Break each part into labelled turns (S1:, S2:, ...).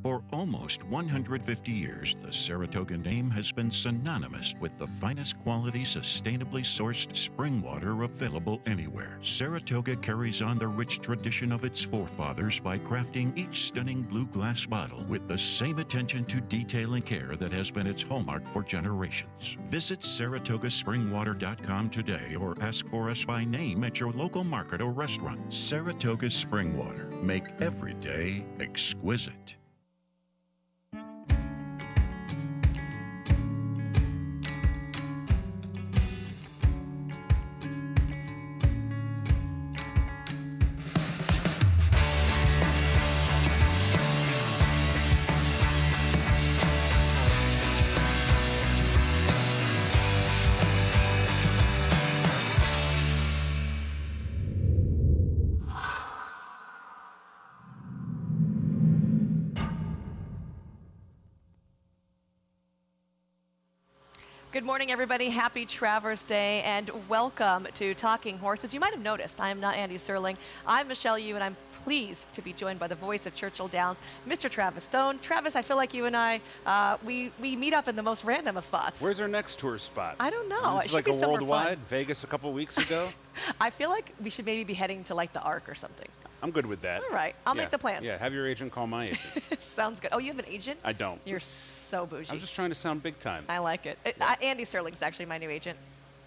S1: For almost 150 years, the Saratoga name has been synonymous with the finest quality, sustainably sourced spring water available anywhere. Saratoga carries on the rich tradition of its forefathers by crafting each stunning blue glass bottle with the same attention to detail and care that has been its hallmark for generations. Visit SaratogaSpringWater.com today or ask for us by name at your local market or restaurant. Saratoga Spring Water. Make every day exquisite.
S2: Good morning, everybody. Happy Travers Day, and welcome to Talking Horses. You might have noticed I am not Andy Serling. I'm Michelle Yu, and I'm pleased to be joined by the voice of Churchill Downs, Mr. Travis Stone. Travis, I feel like you and I, we meet up in the most random of spots.
S3: Where's our next tour spot?
S2: I don't know.
S3: This
S2: it
S3: is
S2: should
S3: like
S2: be
S3: a
S2: somewhere
S3: worldwide,
S2: fun.
S3: Vegas a couple weeks ago.
S2: I feel like we should maybe be heading to like the Ark or something.
S3: I'm good with that.
S2: All right, I'll make the plans.
S3: Yeah, have your agent call my agent.
S2: Sounds good. Oh, you have an agent?
S3: I don't.
S2: You're so bougie.
S3: I'm just trying to sound big time.
S2: I like it. Andy Serling's actually my new agent.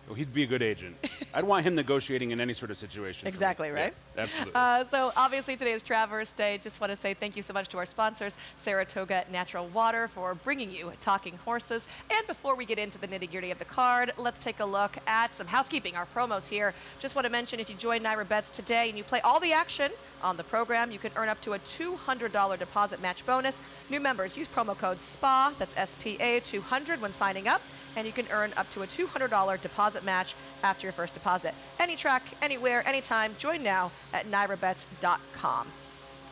S3: Well, he'd be a good agent. I'd want him negotiating in any sort of situation.
S2: Exactly, right?
S3: Yeah, absolutely.
S2: So obviously today is Travers Day. Just want to say thank you so much to our sponsors, Saratoga Natural Water, for bringing you Talking Horses. And before we get into the nitty-gritty of the card, let's take a look at some housekeeping, our promos here. Just want to mention, if you join Naira Bets today and you play all the action on the program, you can earn up to a $200 deposit match bonus. New members, use promo code SPA, that's S-P-A 200 when signing up, and you can earn up to a $200 deposit match after your first deposit. Any track, anywhere, anytime, join now at NairaBets.com.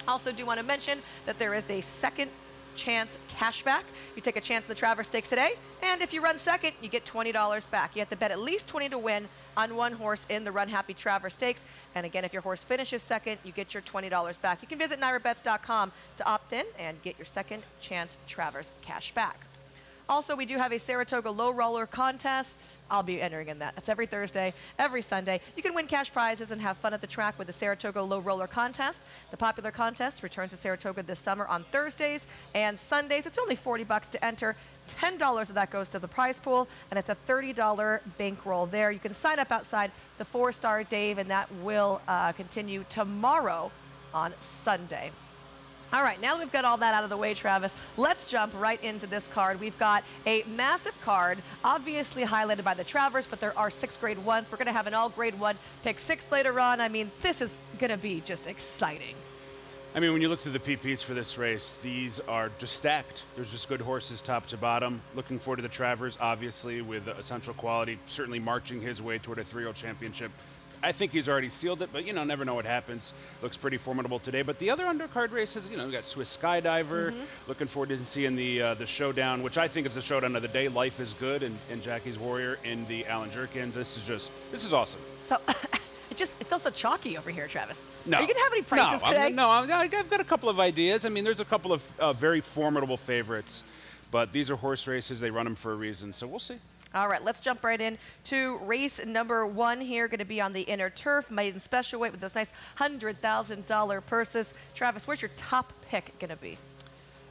S2: Also do want to mention that there is a second chance cashback. You take a chance in the Travers Stakes today, and if you run second, you get $20 back. You have to bet at least 20 to win on one horse in the Run Happy Travers Stakes. And again, if your horse finishes second, you get your $20 back. You can visit NairaBets.com to opt in and get your second chance Travers cash back. Also, we do have a Saratoga Low Roller contest. I'll be entering in that. That's every Thursday, every Sunday. You can win cash prizes and have fun at the track with the Saratoga Low Roller contest. The popular contest returns to Saratoga this summer on Thursdays and Sundays. It's only $40 to enter. $10 of that goes to the prize pool, and it's a $30 bankroll there. You can sign up outside the 4-Star Dave, and that will continue tomorrow on Sunday. All right, now that we've got all that out of the way, Travis, let's jump right into this card. We've got a massive card, obviously highlighted by the Travers, but there are 6 Grade 1s. We're going to have an all Grade 1 pick 6 later on. I mean, this is going to be just exciting.
S3: I mean, when you look through the PPs for this race, these are just stacked. There's just good horses top to bottom. Looking forward to the Travers, obviously, with Essential Quality, certainly marching his way toward a 3-year-old championship. I think he's already sealed it, but, you know, never know what happens. Looks pretty formidable today. But the other undercard races, you know, we got Swiss Skydiver. Looking forward to seeing the showdown, which I think is the showdown of the day. Life is Good and Jackie's Warrior in the Alan Jerkins. This is awesome.
S2: So it feels so chalky over here, Travis.
S3: No.
S2: Are you going to have any prices today?
S3: I've got a couple of ideas. I mean, there's a couple of very formidable favorites, but these are horse races. They run them for a reason, so we'll see.
S2: All right, let's jump right in to race number 1 here, going to be on the inner turf, maiden special weight with those nice $100,000 purses. Travis, where's your top pick going to be?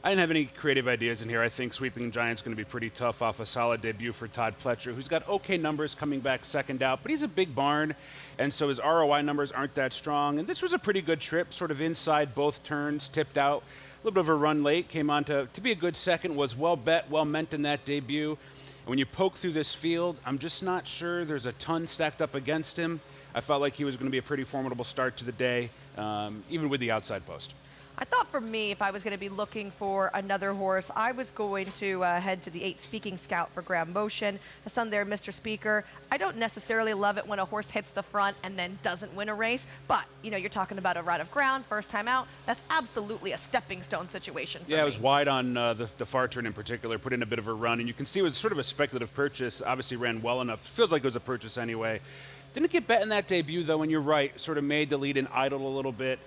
S3: I didn't have any creative ideas in here. I think Sweeping Giant's going to be pretty tough off a solid debut for Todd Pletcher, who's got okay numbers coming back second out, but he's a big barn, and so his ROI numbers aren't that strong. And this was a pretty good trip, sort of inside both turns, tipped out. A little bit of a run late, came on to be a good second, was well bet, well meant in that debut. And when you poke through this field, I'm just not sure there's a ton stacked up against him. I felt like he was going to be a pretty formidable start to the day, even with the outside post.
S2: I thought for me, if I was going to be looking for another horse, I was going to head to the 8 Speaking Scout for Graham Motion. The son there, Mr. Speaker. I don't necessarily love it when a horse hits the front and then doesn't win a race, but, you know, you're talking about a ride of ground, first time out. That's absolutely a stepping stone situation for me.
S3: It was wide on the far turn in particular, put in a bit of a run, and you can see it was sort of a speculative purchase. Obviously ran well enough. Feels like it was a purchase anyway. Didn't get bet in that debut, though, and you're right, sort of made the lead and idled a little bit.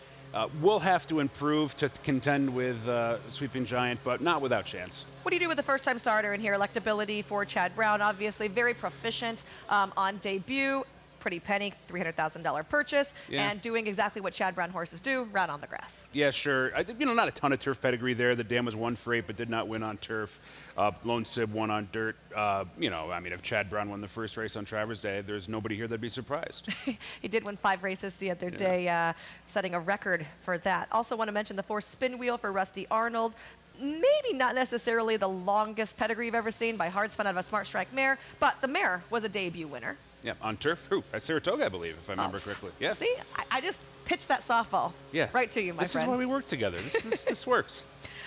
S3: Will have to improve to contend with Sweeping Giant, but not without chance.
S2: What do you do with the first-time starter in here? Electability for Chad Brown, obviously very proficient on debut. Pretty penny, $300,000 purchase, and doing exactly what Chad Brown horses do, run on the grass.
S3: Yeah, sure. Not a ton of turf pedigree there. The dam was 1 for 8, but did not win on turf. Lone Sib won on dirt. If Chad Brown won the first race on Travers Day, there's nobody here that'd be surprised.
S2: He did win 5 races the other day, setting a record for that. Also want to mention the 4 spin wheel for Rusty Arnold. Maybe not necessarily the longest pedigree you've ever seen by hard spun out of a Smart Strike mare, but the mare was a debut winner.
S3: Yeah, on turf? Who? At Saratoga, I believe, if I remember correctly. Yeah.
S2: See, I just pitched that softball right to you, my friend.
S3: This is why we work together. This works.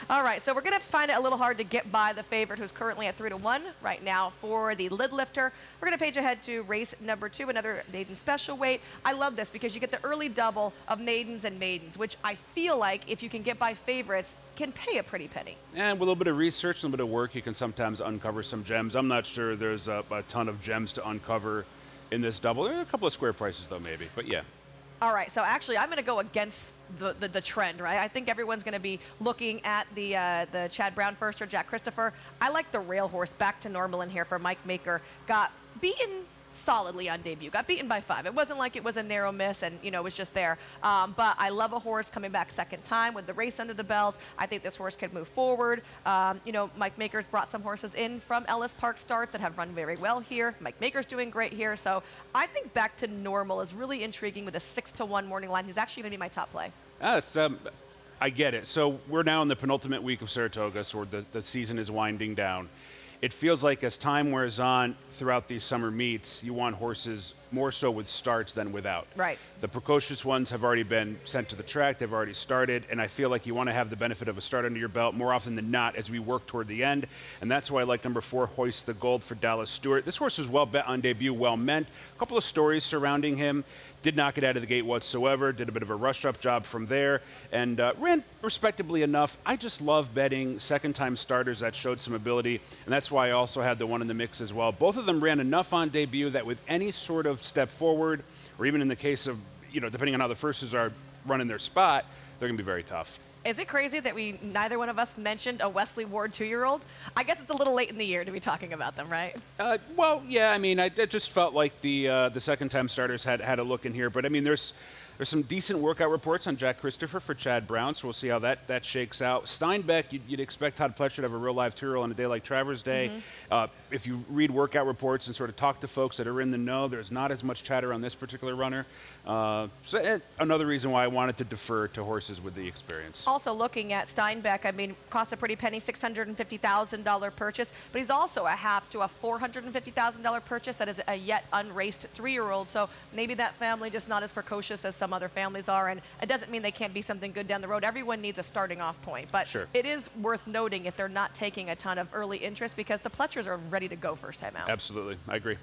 S2: All right, so we're going to find it a little hard to get by the favorite, who's currently at 3-1 right now for the lid lifter. We're going to page ahead to race number 2, another maiden special weight. I love this because you get the early double of maidens and maidens, which I feel like if you can get by favorites, can pay a pretty penny.
S3: And with a little bit of research, a little bit of work, you can sometimes uncover some gems. I'm not sure there's a ton of gems to uncover in this double. There are a couple of square prices, though, maybe, but yeah.
S2: All right, so actually, I'm going to go against the trend, right? I think everyone's going to be looking at the Chad Brown first or Jack Christopher. I like the rail horse back to normal in here for Mike Maker. Got beaten solidly on debut. Got beaten by 5. It wasn't like it was a narrow miss and, it was just there. But I love a horse coming back second time with the race under the belt. I think this horse could move forward. Mike Maker's brought some horses in from Ellis Park starts that have run very well here. Mike Maker's doing great here. So I think back to normal is really intriguing with a 6-1 morning line. He's actually going to be my top play.
S3: I get it. So we're now in the penultimate week of Saratoga, so the season is winding down. It feels like as time wears on throughout these summer meets, you want horses more so with starts than without.
S2: Right.
S3: The precocious ones have already been sent to the track. They've already started, and I feel like you want to have the benefit of a start under your belt more often than not as we work toward the end, and that's why I like number 4, Hoist the Gold for Dallas Stewart. This horse was well bet on debut, well meant. A couple of stories surrounding him. Did not get out of the gate whatsoever, did a bit of a rush-up job from there, and ran respectably enough. I just love betting second-time starters that showed some ability, and that's why I also had the one in the mix as well. Both of them ran enough on debut that with any sort of step forward, or even in the case of, depending on how the firsts are running their spot, they're going to be very tough.
S2: Is it crazy that neither one of us mentioned a Wesley Ward 2-year-old? I guess it's a little late in the year to be talking about them, right?
S3: Well, yeah. I just felt like the second-time starters had a look in here. But there's some decent workout reports on Jack Christopher for Chad Brown, so we'll see how that shakes out. Steinbeck, you'd expect Todd Pletcher to have a real live 2-year-old on a day like Travers Day. If you read workout reports and sort of talk to folks that are in the know, there's not as much chatter on this particular runner. Another reason why I wanted to defer to horses with the experience.
S2: Also looking at Steinbeck, cost a pretty penny, $650,000 purchase, but he's also a half to a $450,000 purchase that is a yet unraced 3-year-old, so maybe that family just not as precocious as some other families are, and it doesn't mean they can't be something good down the road. Everyone needs a starting off point, but
S3: sure.
S2: It is worth noting if they're not taking a ton of early interest because the Pletchers are ready to go first time out.
S3: Absolutely, I agree.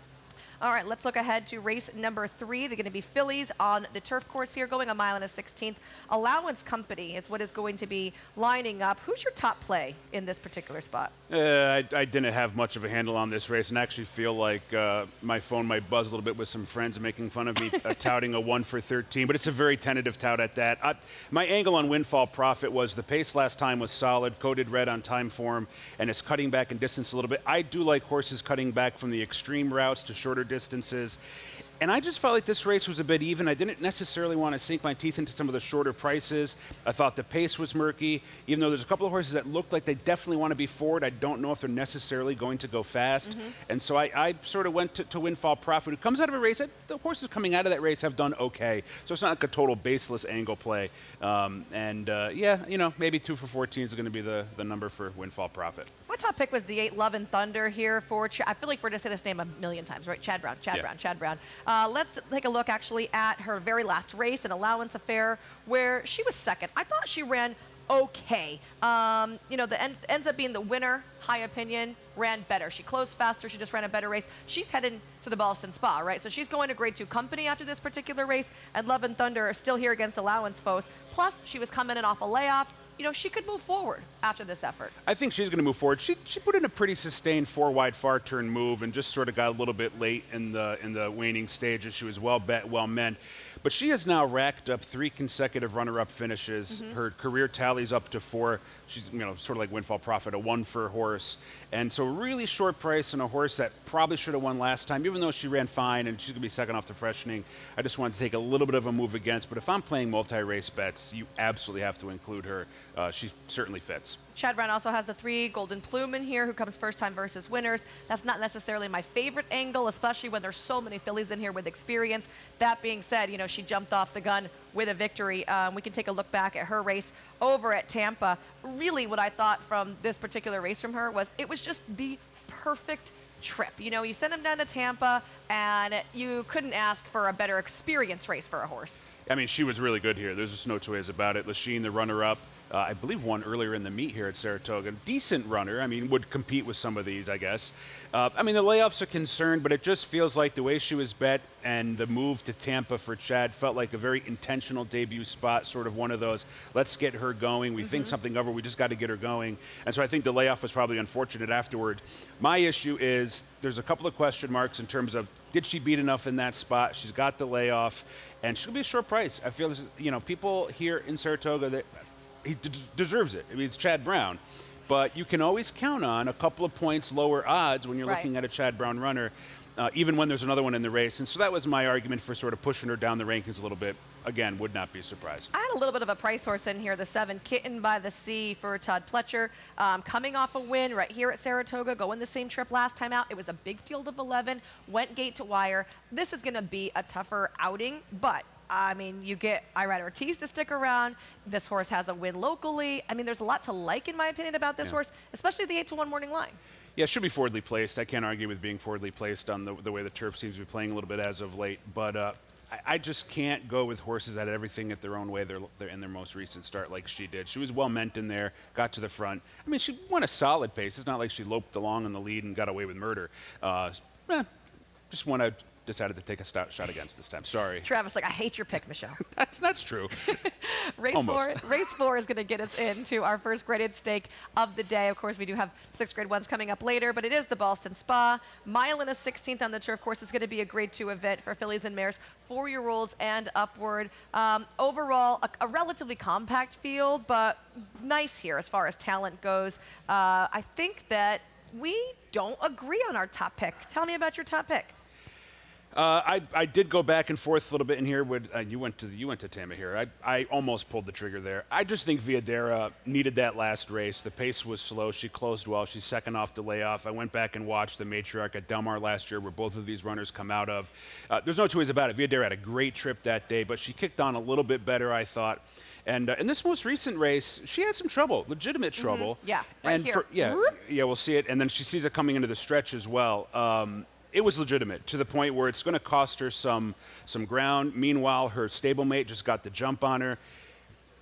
S2: All right, let's look ahead to race number 3. They're going to be fillies on the turf course here, going 1 16 miles. Allowance Company is what is going to be lining up. Who's your top play in this particular spot?
S3: I didn't have much of a handle on this race and actually feel like my phone might buzz a little bit with some friends making fun of me touting a 1 for 13, but it's a very tentative tout at that. My angle on Windfall Profit was the pace last time was solid, coded red on time form, and it's cutting back in distance a little bit. I do like horses cutting back from the extreme routes to shorter distances. And I just felt like this race was a bit even. I didn't necessarily want to sink my teeth into some of the shorter prices. I thought the pace was murky. Even though there's a couple of horses that looked like they definitely want to be forward, I don't know if they're necessarily going to go fast. And so I sort of went to Windfall Profit, who comes out of a race. The horses coming out of that race have done okay. So it's not like a total baseless angle play. Maybe 2 for 14 is going to be the number for Windfall Profit.
S2: My top pick was the 8 Love and Thunder here for, I feel like we're going to say this name a million times, right? Chad Brown. Let's take a look actually at her very last race, an Allowance Affair, where she was second. I thought she ran okay. Ends up being the winner, high opinion, ran better. She closed faster. She just ran a better race. She's heading to the Boston Spa, right? So she's going to Grade 2 Company after this particular race, and Love and Thunder are still here against Allowance foes. Plus, she was coming in off a layoff. She could move forward after this effort. I
S3: think she's going to move forward. She put in a pretty sustained 4-wide far turn move and just sort of got a little bit late in the waning stages. She was well bet, well meant. But she has now racked up 3 consecutive runner-up finishes. Her career tally's up to 4. She's, you know, sort of like windfall profit, a 1 for a horse. And so really short price on a horse that probably should have won last time, even though she ran fine and she's going to be second off the freshening. I just wanted to take a little bit of a move against. But if I'm playing multi-race bets, you absolutely have to include her. She certainly fits.
S2: Chad Brown also has the 3 Golden Plume in here, who comes first time versus winners. That's not necessarily my favorite angle, especially when there's so many fillies in here with experience. That being said, you know, she jumped off the gun with a victory. We can take a look back at her race over at Tampa. Really what I thought from this particular race from her was it was just the perfect trip. You know, you send them down to Tampa and you couldn't ask for a better experience race for a horse.
S3: I mean, she was really good here. There's just no two ways about it. Lachine, the runner-up, I believe won earlier in the meet here at Saratoga. Decent runner. I mean, would compete with some of these, I guess. I mean, the layoffs are concerned, but it just feels like the way she was bet and the move to Tampa for Chad felt like a very intentional debut spot, sort of one of those, let's get her going. We think something of her. We just got to get her going. And so I think the layoff was probably unfortunate afterward. My issue is there's a couple of question marks in terms of did she beat enough in that spot? She's got the layoff, and she'll be a short price. I feel, you know, people here in Saratoga that he deserves it. I mean, it's Chad Brown. But you can always count on a couple of points lower odds when you're looking at a Chad Brown runner, even when there's another one in the race. And so that was my argument for sort of pushing her down the rankings a little bit. Again, would not be surprised.
S2: I had a little bit of a price horse in here, the 7 Kitten by the Sea for Todd Pletcher. Coming off a win right here at Saratoga, going the same trip last time out. It was a big field of 11, went gate to wire. This is going to be a tougher outing, but I mean, you get Irad Ortiz to stick around. This horse has a win locally. I mean, there's a lot to like, in my opinion, about this horse, especially the 8-1 morning line.
S3: Yeah, it should be forwardly placed. I can't argue with being forwardly placed on the way the turf seems to be playing a little bit as of late. But I just can't go with horses that everything at their own way. They're in their most recent start like she did. She was well meant in there, got to the front. I mean, she won a solid pace. It's not like she loped along in the lead and got away with murder. Just want to decided to take a shot against this time. Sorry.
S2: Travis, like, I hate your pick, Michelle.
S3: That's true.
S2: Race 4 is going to get us into our first graded stake of the day. Of course, we do have 6th grade ones coming up later, but it is the Boston Spa. Mile and a 16th on the turf course is going to be a grade 2 event for fillies and mares, 4-year-olds and upward. Overall, a relatively compact field, but nice here as far as talent goes. I think that we don't agree on our top pick. Tell me about your top pick.
S3: I did go back and forth a little bit in here. You went to Tama here. I almost pulled the trigger there. I just think Viadera needed that last race. The pace was slow. She closed well. She's second off the layoff. I went back and watched the matriarch at Del Mar last year, where both of these runners come out of. There's no two ways about it. Viadera had a great trip that day, but she kicked on a little bit better, I thought. And in this most recent race, she had some trouble, legitimate trouble.
S2: Yeah, right here.
S3: We'll see it. And then she sees it coming into the stretch as well. It was legitimate to the point where it's going to cost her some ground. Meanwhile, her stablemate just got the jump on her.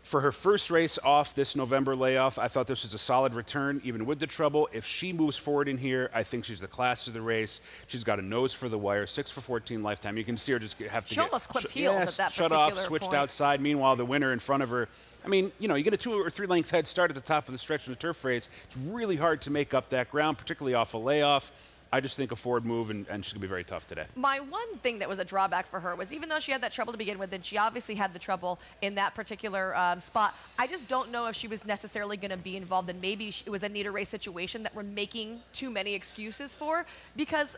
S3: For her first race off this November layoff, I thought this was a solid return, even with the trouble. If she moves forward in here, I think she's the class of the race. She's got a nose for the wire, 6 for 14 lifetime. You can see her just have to
S2: she almost clipped heels at that
S3: shut
S2: particular
S3: off, switched
S2: point.
S3: outside. Meanwhile, the winner in front of her. I mean, you know, you get a 2 or 3 length head start at the top of the stretch in the turf race. It's really hard to make up that ground, particularly off a layoff. I just think a forward move, and she's going to be very tough today.
S2: My one thing that was a drawback for her was even though she had that trouble to begin with, and she obviously had the trouble in that particular spot, I just don't know if she was necessarily going to be involved in maybe it was a neater race situation that we're making too many excuses for, because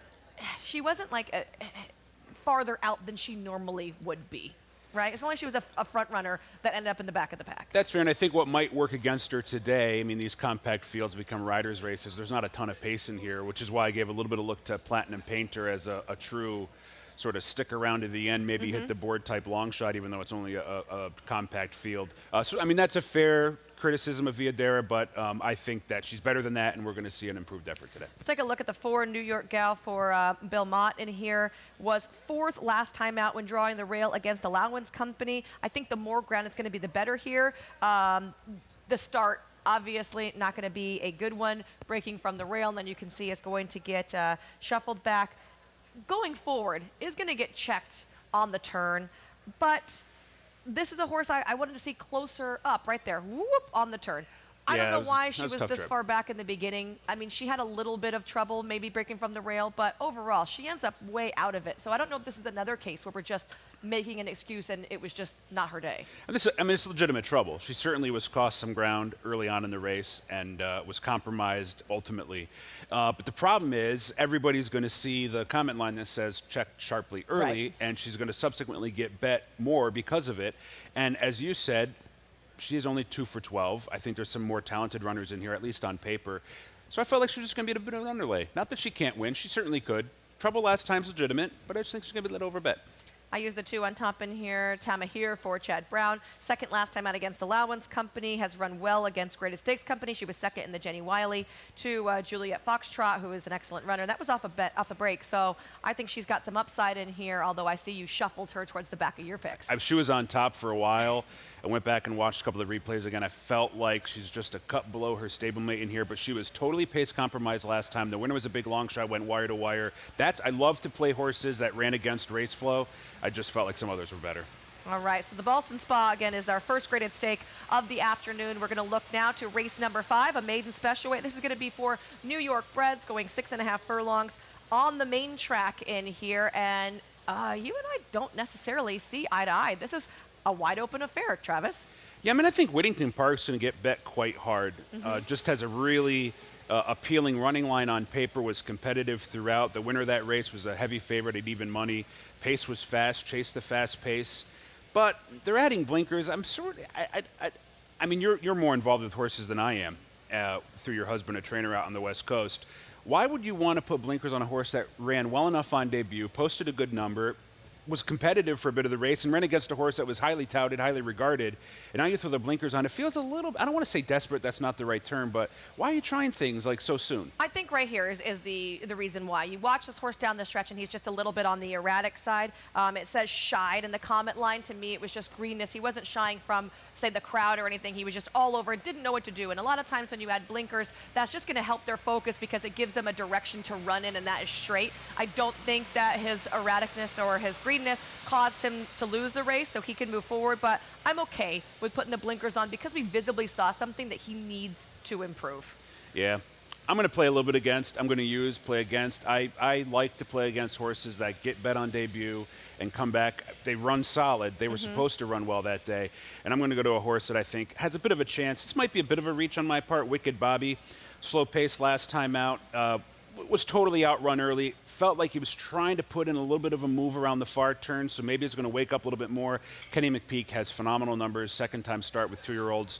S2: she wasn't like farther out than she normally would be. Right? It's not like she was a front runner that ended up in the back of the pack.
S3: That's fair, and I think what might work against her today, I mean, these compact fields become riders' races. There's not a ton of pace in here, which is why I gave a little bit of look to Platinum Painter as a true sort of stick around to the end, maybe hit the board type long shot, even though it's only a compact field. So, I mean, that's a fair criticism of Viadera, but I think that she's better than that, and we're going to see an improved effort today.
S2: Let's take a look at the 4 New York gal for Bill Mott in here. Was 4th last time out when drawing the rail against Allowance Company. I think the more ground is going to be the better here. The start, obviously, not going to be a good one, breaking from the rail, and then you can see it's going to get shuffled back. Going forward is going to get checked on the turn, but this is a horse I wanted to see closer up right there, whoop, on the turn. I don't know
S3: that
S2: why she
S3: that
S2: was
S3: a tough
S2: this
S3: trip.
S2: far back in the beginning. I mean, she had a little bit of trouble maybe breaking from the rail, but overall, she ends up way out of it. So I don't know if this is another case where we're just making an excuse and it was just not her day.
S3: And this, I mean, it's legitimate trouble. She certainly was cost some ground early on in the race and was compromised ultimately. But the problem is everybody's going to see the comment line that says check sharply early,
S2: Right.
S3: and she's going to subsequently get bet more because of it. And as you said, she is only 2 for 12. I think there's some more talented runners in here, at least on paper. So I felt like she was just going to be a bit of an underlay. Not that she can't win. She certainly could. Trouble last time's legitimate, but I just think she's going to be let over bet.
S2: I used the 2 on top in here. Tamahir for Chad Brown. Second last time out against Allowance Company. Has run well against Greatest Stakes Company. She was second in the Jenny Wiley. To Juliet Foxtrot, who is an excellent runner. That was off a break, so I think she's got some upside in here, although I see you shuffled her towards the back of your picks.
S3: She was on top for a while. I went back and watched a couple of replays again. I felt like she's just a cut below her stablemate in here, but she was totally pace compromised last time. The winner was a big long shot, went wire to wire. I love to play horses that ran against race flow. I just felt like some others were better.
S2: All right, so the Boston Spa, again, is our first graded stake of the afternoon. We're going to look now to race number 5, a maiden special weight. This is going to be for New York breds, going 6.5 furlongs on the main track in here. And you and I don't necessarily see eye to eye. This is a wide open affair, Travis.
S3: Yeah, I mean, I think Whittington Park's going to get bet quite hard. Just has a really appealing running line on paper, was competitive throughout. The winner of that race was a heavy favorite at even money. Pace was fast, chased the fast pace. But they're adding blinkers. I mean, you're more involved with horses than I am through your husband, a trainer out on the West Coast. Why would you want to put blinkers on a horse that ran well enough on debut, posted a good number, was competitive for a bit of the race, and ran against a horse that was highly touted, highly regarded, and now you throw the blinkers on? It feels a little, I don't want to say desperate, that's not the right term, but why are you trying things like so soon?
S2: I think right here is the reason why. You watch this horse down the stretch, and he's just a little bit on the erratic side. It says shied in the comment line. To me, it was just greenness. He wasn't shying from, say, the crowd or anything. He was just all over it, didn't know what to do. And a lot of times when you add blinkers, that's just going to help their focus because it gives them a direction to run in, and that is straight. I don't think that his erraticness or his greenness caused him to lose the race, so he can move forward. But I'm okay with putting the blinkers on because we visibly saw something that he needs to improve.
S3: Yeah. I'm going to play a little bit against. I'm going to play against. I like to play against horses that get bet on debut and come back. They run solid. They were supposed to run well that day. And I'm going to go to a horse that I think has a bit of a chance. This might be a bit of a reach on my part. Wicked Bobby. Slow pace last time out. Was totally outrun early. Felt like he was trying to put in a little bit of a move around the far turn, so maybe it's going to wake up a little bit more. Kenny McPeak has phenomenal numbers, second-time start with 2-year-olds.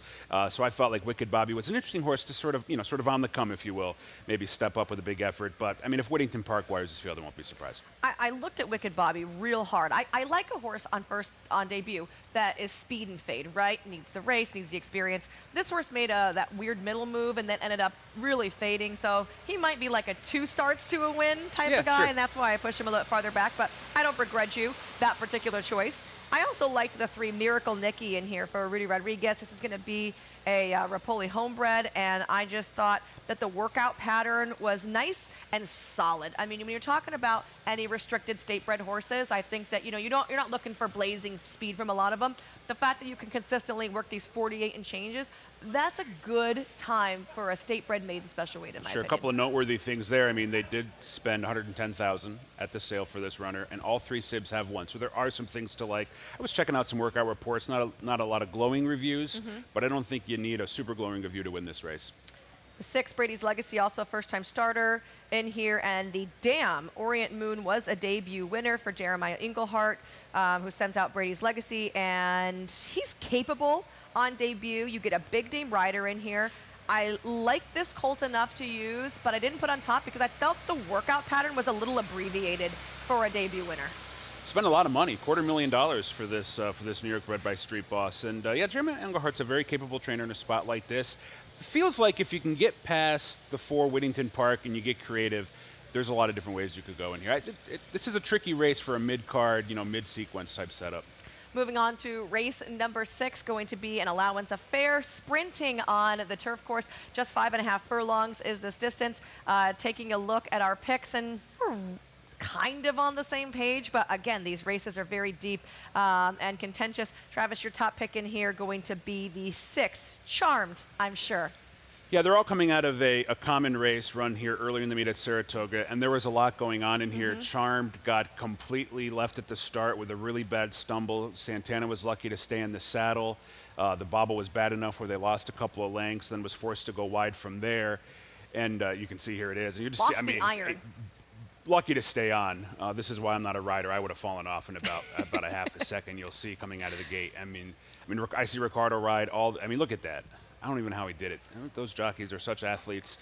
S3: So I felt like Wicked Bobby was an interesting horse to sort of on the come, if you will. Maybe step up with a big effort. But, I mean, if Whittington Park wires his field, I won't be surprised.
S2: I looked at Wicked Bobby real hard. I like a horse on debut that is speed and fade, right? Needs the race, needs the experience. This horse made that weird middle move and then ended up really fading. So he might be like a 2 starts to a win type of guy,
S3: sure.
S2: and that's why I pushed him a little farther back. But I don't begrudge you that particular choice. I also liked the 3 Miracle Nikki in here for Rudy Rodriguez. This is going to be a Rapoli homebred, and I just thought that the workout pattern was nice and solid. I mean, when you're talking about any restricted state-bred horses, I think that you're not looking for blazing speed from a lot of them. The fact that you can consistently work these 48 and changes, that's a good time for a state-bred maiden special weight in my
S3: Sure,
S2: opinion.
S3: a couple of noteworthy things there. I mean, they did spend $110,000 at the sale for this runner, and all 3 sibs have won. So there are some things to like. I was checking out some workout reports, not a lot of glowing reviews, but I don't think you need a super glowing review to win this race.
S2: The 6, Brady's Legacy, also a first-time starter in here. And the Dam, Orient Moon, was a debut winner for Jeremiah Englehart, who sends out Brady's Legacy. And he's capable on debut. You get a big-name rider in here. I like this colt enough to use, but I didn't put on top because I felt the workout pattern was a little abbreviated for a debut winner.
S3: Spent a lot of money, $250,000 for this New York bred by Street Boss. And yeah, Jeremiah Englehart's a very capable trainer in a spot like this. Feels like if you can get past the 4 Whittington Park and you get creative, there's a lot of different ways you could go in here. This is a tricky race for a mid-card, mid-sequence type setup.
S2: Moving on to race number 6, going to be an allowance affair, sprinting on the turf course. Just 5.5 furlongs is this distance. Taking a look at our picks, and we're kind of on the same page, but again, these races are very deep and contentious. Travis, your top pick in here going to be the 6, Charmed, I'm sure.
S3: Yeah, they're all coming out of a common race run here earlier in the meet at Saratoga, and there was a lot going on in here. Charmed got completely left at the start with a really bad stumble. Santana was lucky to stay in the saddle. The bobble was bad enough where they lost a couple of lengths, then was forced to go wide from there. And you can see here it is. And you just
S2: Lost
S3: see,
S2: the iron.
S3: Lucky to stay on. This is why I'm not a rider. I would have fallen off in about a half a second. You'll see coming out of the gate. I mean, I see Ricardo ride all. I mean, look at that. I don't even know how he did it. Those jockeys are such athletes.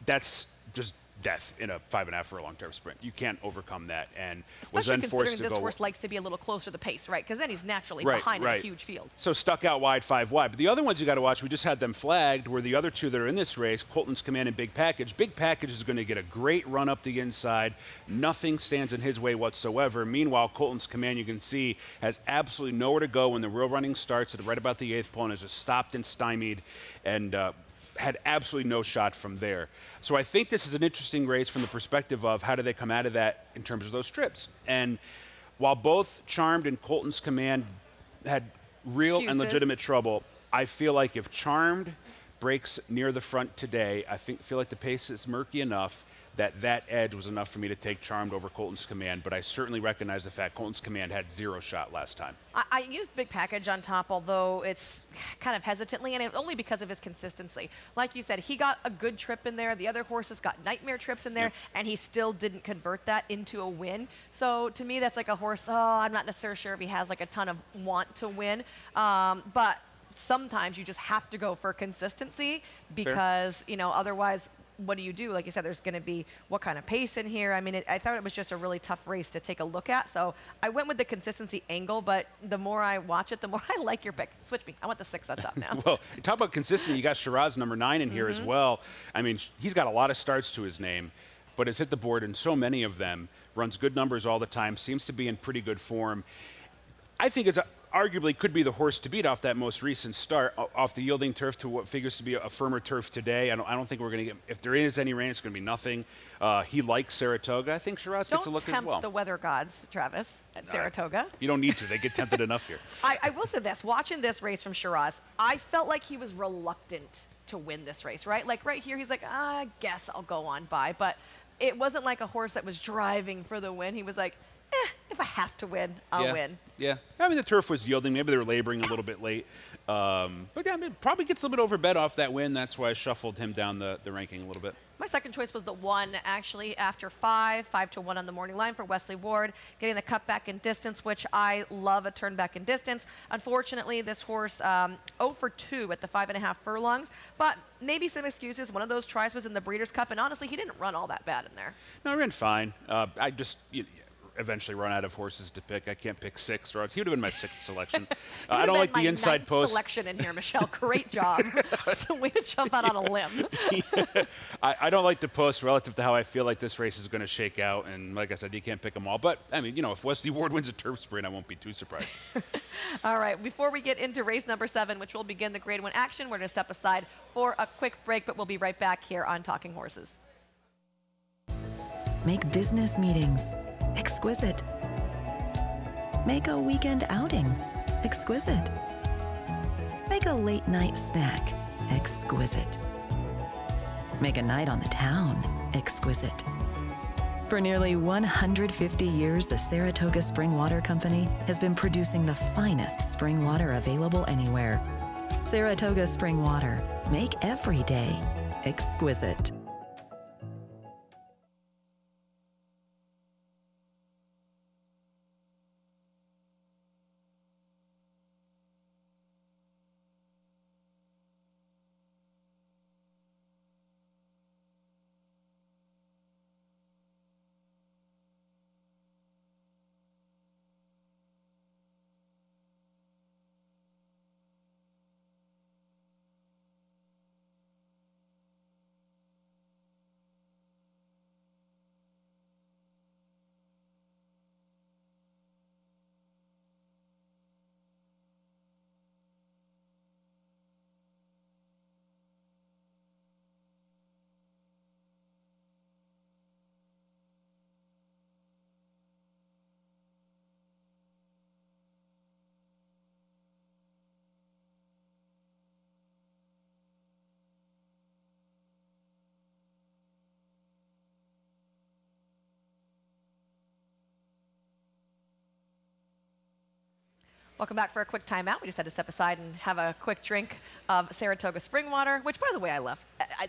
S3: That's just death in a 5.5 furlong-term sprint. You can't overcome that, and was
S2: Especially
S3: then forced to
S2: considering this
S3: go.
S2: horse likes to be a little closer to the pace, right? Because then he's naturally
S3: Right,
S2: behind in
S3: right.
S2: a huge field.
S3: So stuck out wide, 5 wide. But the other ones you got to watch, we just had them flagged, were the other two that are in this race, Colton's Command and Big Package. Big Package is going to get a great run up the inside. Nothing stands in his way whatsoever. Meanwhile, Colton's Command, you can see, has absolutely nowhere to go when the real running starts at right about the 8th pole and is just stopped and stymied and had absolutely no shot from there. So I think this is an interesting race from the perspective of how do they come out of that in terms of those trips. And while both Charmed and Colton's Command had real and
S2: Excuses.
S3: legitimate trouble, I feel like if Charmed breaks near the front today, I feel like the pace is murky enough that edge was enough for me to take Charmed over Colton's Command, but I certainly recognize the fact Colton's Command had 0 shot last time.
S2: I used Big Package on top, although it's kind of hesitantly, and only because of his consistency. Like you said, he got a good trip in there. The other horses got nightmare trips in there,
S3: Yep.
S2: and he still didn't convert that into a win. So to me, that's like a horse, I'm not necessarily sure if he has like a ton of want to win. But sometimes you just have to go for consistency because, otherwise, what do you do? Like you said, there's going to be what kind of pace in here. I mean, I thought it was just a really tough race to take a look at. So I went with the consistency angle, but the more I watch it, the more I like your pick. Switch me. I want the 6 that's up now.
S3: Well, you talk about consistency. You got Shiraz number 9 in here as well. I mean, he's got a lot of starts to his name, but has hit the board in so many of them, runs good numbers all the time, seems to be in pretty good form. I think it's arguably could be the horse to beat off that most recent start, off the yielding turf to what figures to be a firmer turf today. I don't think we're going to get, if there is any rain, it's going to be nothing. He likes Saratoga. I think Shiraz gets a look as well.
S2: Don't tempt the weather gods, Travis, at Saratoga.
S3: You don't need to. They get tempted enough here.
S2: I will say this. Watching this race from Shiraz, I felt like he was reluctant to win this race, right? Like right here, he's like, I guess I'll go on by. But it wasn't like a horse that was driving for the win. He was like, if I have to win, I'll win.
S3: Yeah. I mean, the turf was yielding. Maybe they were laboring a little bit late. But yeah, I mean, probably gets a little bit overbet off that win. That's why I shuffled him down the ranking a little bit.
S2: My second choice was the 1, actually, after 5 to 1 on the morning line for Wesley Ward, getting the cut back in distance, which I love a turn back in distance. Unfortunately, this horse 0 for 2 at the 5.5 furlongs, but maybe some excuses. One of those tries was in the Breeders' Cup, and honestly, he didn't run all that bad in there.
S3: No, he ran fine. I just eventually run out of horses to pick. I can't pick 6. Or he would have been my 6th selection. I don't like the inside
S2: ninth
S3: post.
S2: selection in here, Michelle. Great job. Way to jump out on a limb.
S3: I don't like the post relative to how I feel like this race is going to shake out. And like I said, you can't pick them all. But, I mean, if Wesley Ward wins a turf sprint, I won't be too surprised.
S2: All right, before we get into race number 7, which will begin the Grade 1 action, we're going to step aside for a quick break, but we'll be right back here on Talking Horses.
S4: Make business meetings exquisite. Make a weekend outing exquisite. Make a late night snack exquisite. Make a night on the town exquisite. For nearly 150 years, the Saratoga Spring Water Company has been producing the finest spring water available anywhere. Saratoga Spring Water. Make every day exquisite.
S2: Welcome back for a quick timeout. We just had to step aside and have a quick drink of Saratoga spring water, which, by the way, I love.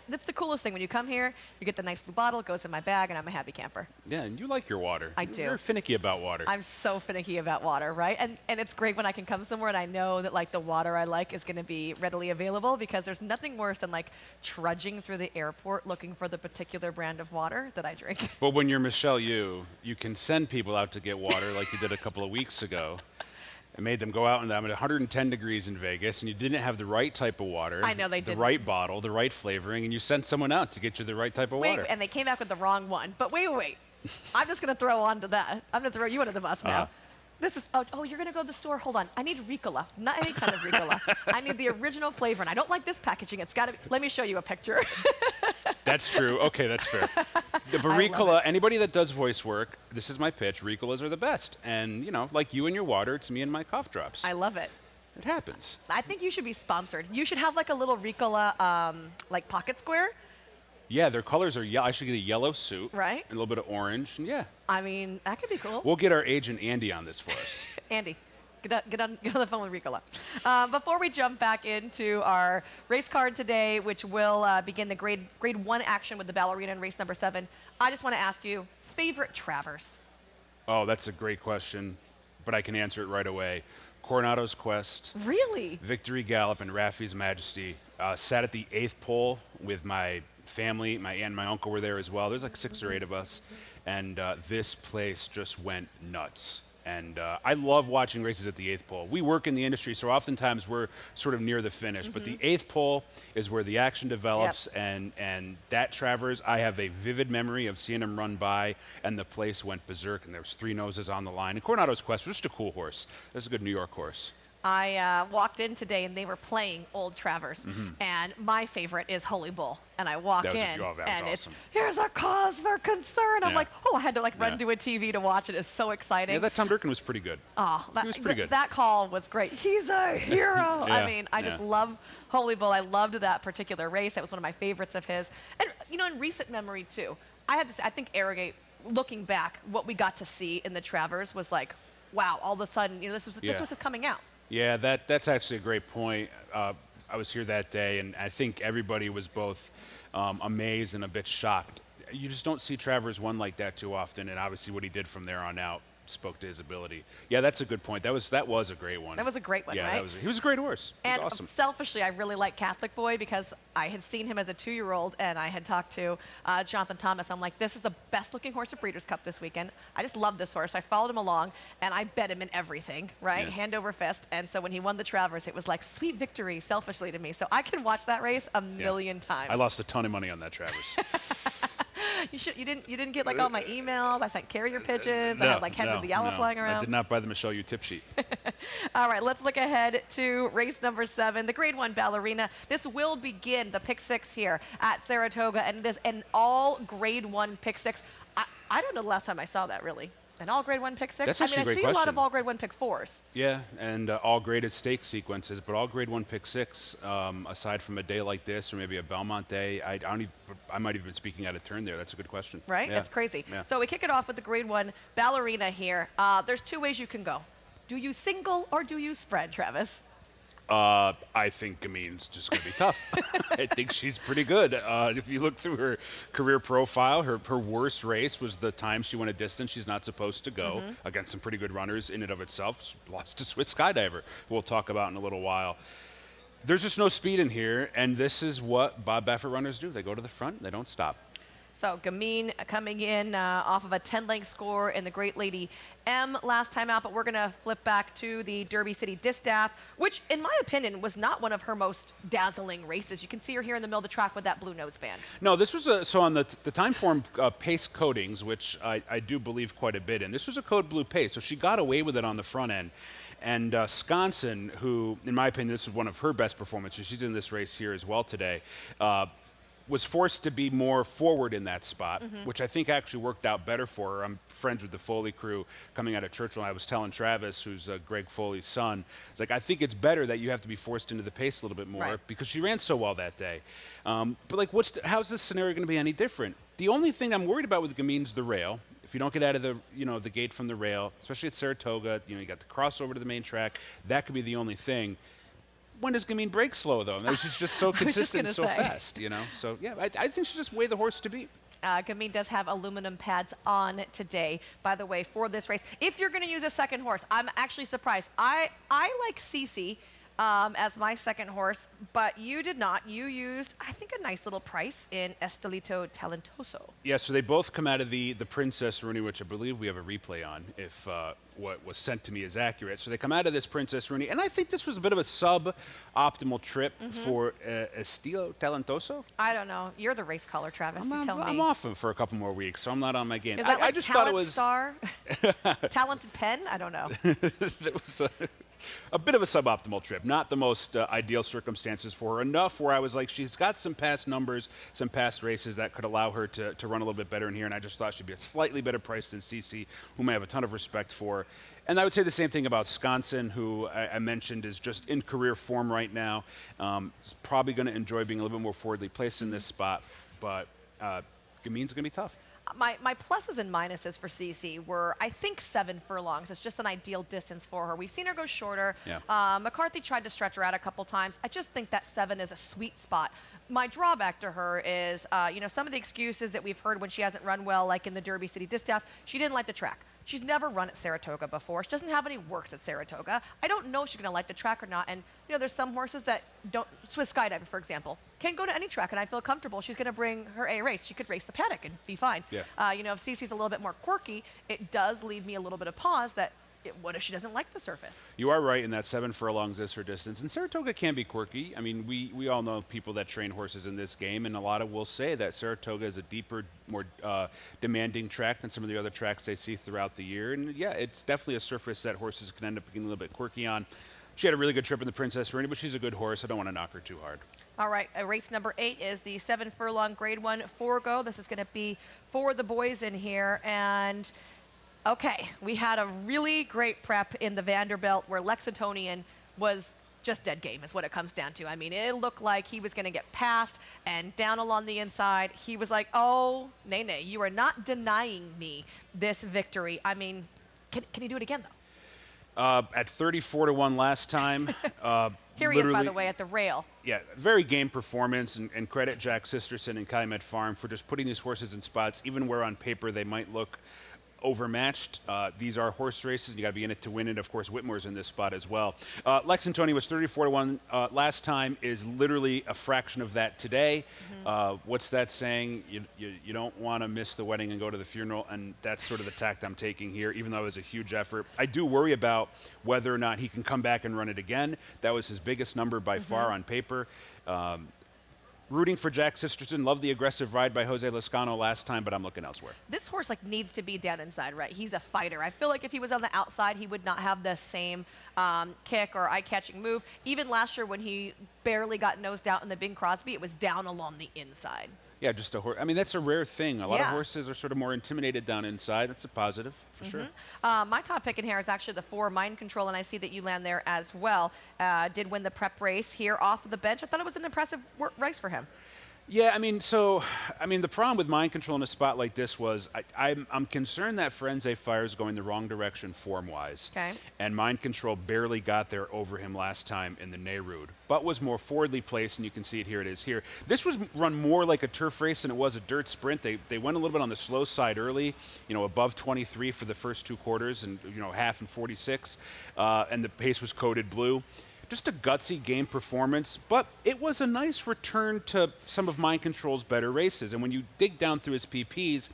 S2: That's the coolest thing. When you come here, you get the nice blue bottle, it goes in my bag, and I'm a happy camper.
S3: Yeah, and you like your water.
S2: I do.
S3: You're finicky about water.
S2: I'm so finicky about water, right? And it's great when I can come somewhere and I know that like the water I like is going to be readily available, because there's nothing worse than like trudging through the airport looking for the particular brand of water that I drink.
S3: But when you're Michelle Yu, you can send people out to get water like you did a couple of weeks ago. I made them go out and I'm at 110 degrees in Vegas, and you didn't have the right type of water.
S2: I know they
S3: the
S2: didn't.
S3: right bottle, the right flavoring, and you sent someone out to get you the right type of water.
S2: And they came back with the wrong one. But wait. I'm just going to throw on to that. I'm going to throw you under the bus now. This is, oh, you're going to go to the store? Hold on. I need Ricola. Not any kind of Ricola. I need the original flavor, and I don't like this packaging. It's got to be, let me show you a picture.
S3: That's true. Okay, that's fair. But Ricola, anybody that does voice work, this is my pitch. Ricolas are the best. And, you know, like you and your water, it's me and my cough drops.
S2: I love it.
S3: It happens.
S2: I think you should be sponsored. You should have like a little Ricola, like pocket square.
S3: Yeah, their colors are yellow. I should get a yellow suit.
S2: Right.
S3: And a little bit of orange. And yeah.
S2: I mean, that could be cool.
S3: We'll get our agent Andy on this for us.
S2: Andy, get on the phone with Ricola. Before we jump back into our race card today, which will begin the grade 1 action with the ballerina in race number 7, I just want to ask you, favorite Travers?
S3: Oh, that's a great question, but I can answer it right away. Coronado's Quest.
S2: Really?
S3: Victory Gallop and Raffi's Majesty. Sat at the 8th pole with my family. My aunt and my uncle were there as well. There's like 6 or 8 of us. And this place just went nuts. And I love watching races at the 8th pole. We work in the industry, so oftentimes we're sort of near the finish. But the 8th pole is where the action develops. Yep. And that Travers, I have a vivid memory of seeing him run by, and the place went berserk, and there was 3 noses on the line. And Coronado's Quest was just a cool horse. That's a good New York horse.
S2: I walked in today, and they were playing Old Travers. And my favorite is Holy Bull. And I walk in, and
S3: awesome.
S2: it's, here's a cause for concern. I'm like, oh, I had to like run to a TV to watch it. It's so exciting.
S3: Yeah, that Tom Durkin was pretty good.
S2: Oh,
S3: he was pretty good.
S2: That call was great. He's a hero. I mean, I just love Holy Bull. I loved that particular race. That was one of my favorites of his. And, you know, in recent memory, too, I have to say, I think Arrogate, looking back, what we got to see in the Travers was like, wow, all of a sudden, you know, this was coming out.
S3: Yeah, that's actually a great point. I was here that day, and I think everybody was both amazed and a bit shocked. You just don't see Travers won like that too often, and obviously what he did from there on out spoke to his ability. Yeah, that's a good point. That was a great one.
S2: That was a great one, right?
S3: He was a great horse. He
S2: and
S3: was awesome.
S2: Selfishly, I really like Catholic Boy because I had seen him as a 2-year-old, and I had talked to Jonathan Thomas. I'm like, this is the best-looking horse at Breeders' Cup this weekend. I just love this horse. I followed him along, and I bet him in everything, right? Yeah. Hand over fist. And so when he won the Travers, it was like sweet victory, selfishly to me. So I can watch that race a million times.
S3: I lost a ton of money on that Travers.
S2: You didn't get like all my emails. I sent carrier pigeons. I had like Henry the Yellow flying around.
S3: I did not buy the Michelle Yu tip sheet.
S2: All right, let's look ahead to race number 7, the Grade 1 Ballerina. This will begin the pick 6 here at Saratoga, and it is an all Grade 1 pick 6. I don't know the last time I saw that, really. An all Grade 1 pick 6?
S3: That's actually a great
S2: I see
S3: question.
S2: A lot of all Grade 1 pick 4s.
S3: Yeah, and all graded stake sequences, but all Grade 1 pick 6, aside from a day like this or maybe a Belmont day, I might have been speaking out of turn there. That's a good question.
S2: Right?
S3: Yeah.
S2: That's crazy.
S3: Yeah.
S2: So we kick it off with the Grade 1 Ballerina here. There's 2 ways you can go. Do you single or do you spread, Travis?
S3: I think Gamine's just going to be tough. I think she's pretty good. If you look through her career profile, her worst race was the time she went a distance she's not supposed to go against some pretty good runners in and of itself. She lost to Swiss Skydiver, who we'll talk about in a little while. There's just no speed in here, and this is what Bob Baffert runners do. They go to the front, they don't stop.
S2: So Gamine coming in off of a 10-length score in the Great Lady M last time out, but we're going to flip back to the Derby City Distaff, which, in my opinion, was not one of her most dazzling races. You can see her here in the middle of the track with that blue noseband.
S3: No, this was so on the time form pace coatings, which I do believe quite a bit in. This was a code blue pace, so she got away with it on the front end. And Sconson, who, in my opinion, this was one of her best performances. She's in this race here as well today. Was forced to be more forward in that spot, which I think actually worked out better for her. I'm friends with the Foley crew coming out of Churchill. I was telling Travis, who's Greg Foley's son, it's like, I think it's better that you have to be forced into the pace a little bit more because she ran so well that day. But like, how's this scenario going to be any different? The only thing I'm worried about with Gamine's the rail. If you don't get out of the, the gate from the rail, especially at Saratoga, you got the crossover to the main track, that could be the only thing. When does Gamine break slow, though? And she's just so consistent and so fast, So, yeah, I think she's just way the horse to beat.
S2: Gamine does have aluminum pads on today, by the way, for this race. If you're going to use a second horse, I'm actually surprised. I like Cece as my second horse, but you did not. You used, I think, a nice little price in Estelito Talentoso.
S3: Yeah, so they both come out of the Princess Rooney, which I believe we have a replay on if what was sent to me is accurate. So they come out of this Princess Rooney, and I think this was a bit of a sub-optimal trip for Estilo Talentoso.
S2: I don't know. You're the race caller, Travis. You tell me.
S3: I'm off for a couple more weeks, so I'm not on my game.
S2: Is that
S3: I just thought it was
S2: Star? Talented Pen? I don't know.
S3: That was a bit of a suboptimal trip. Not the most ideal circumstances for her. Enough where I was like, she's got some past numbers, some past races that could allow her to run a little bit better in here, and I just thought she'd be a slightly better price than Cece, whom I have a ton of respect for. And I would say the same thing about Sconson, who I mentioned is just in career form right now. Is probably going to enjoy being a little bit more forwardly placed in this spot, but Gamine's going to be tough.
S2: My pluses and minuses for Cece were, I think, 7 furlongs. It's just an ideal distance for her. We've seen her go shorter.
S3: Yeah.
S2: McCarthy tried to stretch her out a couple times. I just think that 7 is a sweet spot. My drawback to her is, some of the excuses that we've heard when she hasn't run well, like in the Derby City Distaff, she didn't like the track. She's never run at Saratoga before. She doesn't have any works at Saratoga. I don't know if she's going to like the track or not. And, there's some horses that don't, Swiss Skydiver, for example, can go to any track, and I feel comfortable. She's going to bring her A race. She could race the paddock and be fine.
S3: Yeah.
S2: If Cece's a little bit more quirky, it does leave me a little bit of pause that, what if she doesn't like the surface?
S3: You are right in that 7 furlongs is her distance. And Saratoga can be quirky. I mean, we all know people that train horses in this game, and a lot of will say that Saratoga is a deeper, more demanding track than some of the other tracks they see throughout the year. And, yeah, it's definitely a surface that horses can end up being a little bit quirky on. She had a really good trip in the Princess Rooney, but she's a good horse. I don't want to knock her too hard.
S2: All right, race number 8 is the 7 furlong Grade 1 Forego. This is going to be for the boys in here. And okay, we had a really great prep in the Vanderbilt where Lexingtonian was just dead game is what it comes down to. I mean, it looked like he was going to get past and down along the inside. He was like, oh, nay, you are not denying me this victory. I mean, can he do it again, though?
S3: At 34-1 last time.
S2: Here he is, by the way, at the rail.
S3: Yeah, very game performance, and credit Jack Sisterson and Calumet Farm for just putting these horses in spots, even where on paper they might look overmatched. These are horse races. You got to be in it to win it. Of course, Whitmore's in this spot as well. Lexingtonian was 34-1 last time. Is literally a fraction of that today. What's that saying? You don't want to miss the wedding and go to the funeral, and that's sort of the tact I'm taking here. Even though it was a huge effort, I do worry about whether or not he can come back and run it again. That was his biggest number by far on paper. Rooting for Jack Sisterson. Loved the aggressive ride by Jose Lascano last time, but I'm looking elsewhere.
S2: This horse needs to be down inside, right? He's a fighter. I feel like if he was on the outside, he would not have the same kick or eye-catching move. Even last year when he barely got nosed out in the Bing Crosby, it was down along the inside.
S3: Yeah, just a horse. I mean, that's a rare thing. A lot of horses are sort of more intimidated down inside. That's a positive, for sure.
S2: My top pick in here is actually the 4 Mind Control, and I see that you land there as well. Did win the prep race here off of the bench. I thought it was an impressive race for him.
S3: Yeah, the problem with Mind Control in a spot like this was I'm concerned that Firenze Fire is going the wrong direction form-wise.
S2: Okay.
S3: And Mind Control barely got there over him last time in the Neyrood, but was more forwardly placed, and you can see it here. It is here. This was run more like a turf race than it was a dirt sprint. They went a little bit on the slow side early, above 23 for the first 2 quarters, and half and 46, and the pace was coded blue. Just a gutsy game performance, but it was a nice return to some of Mind Control's better races. And when you dig down through his PPs,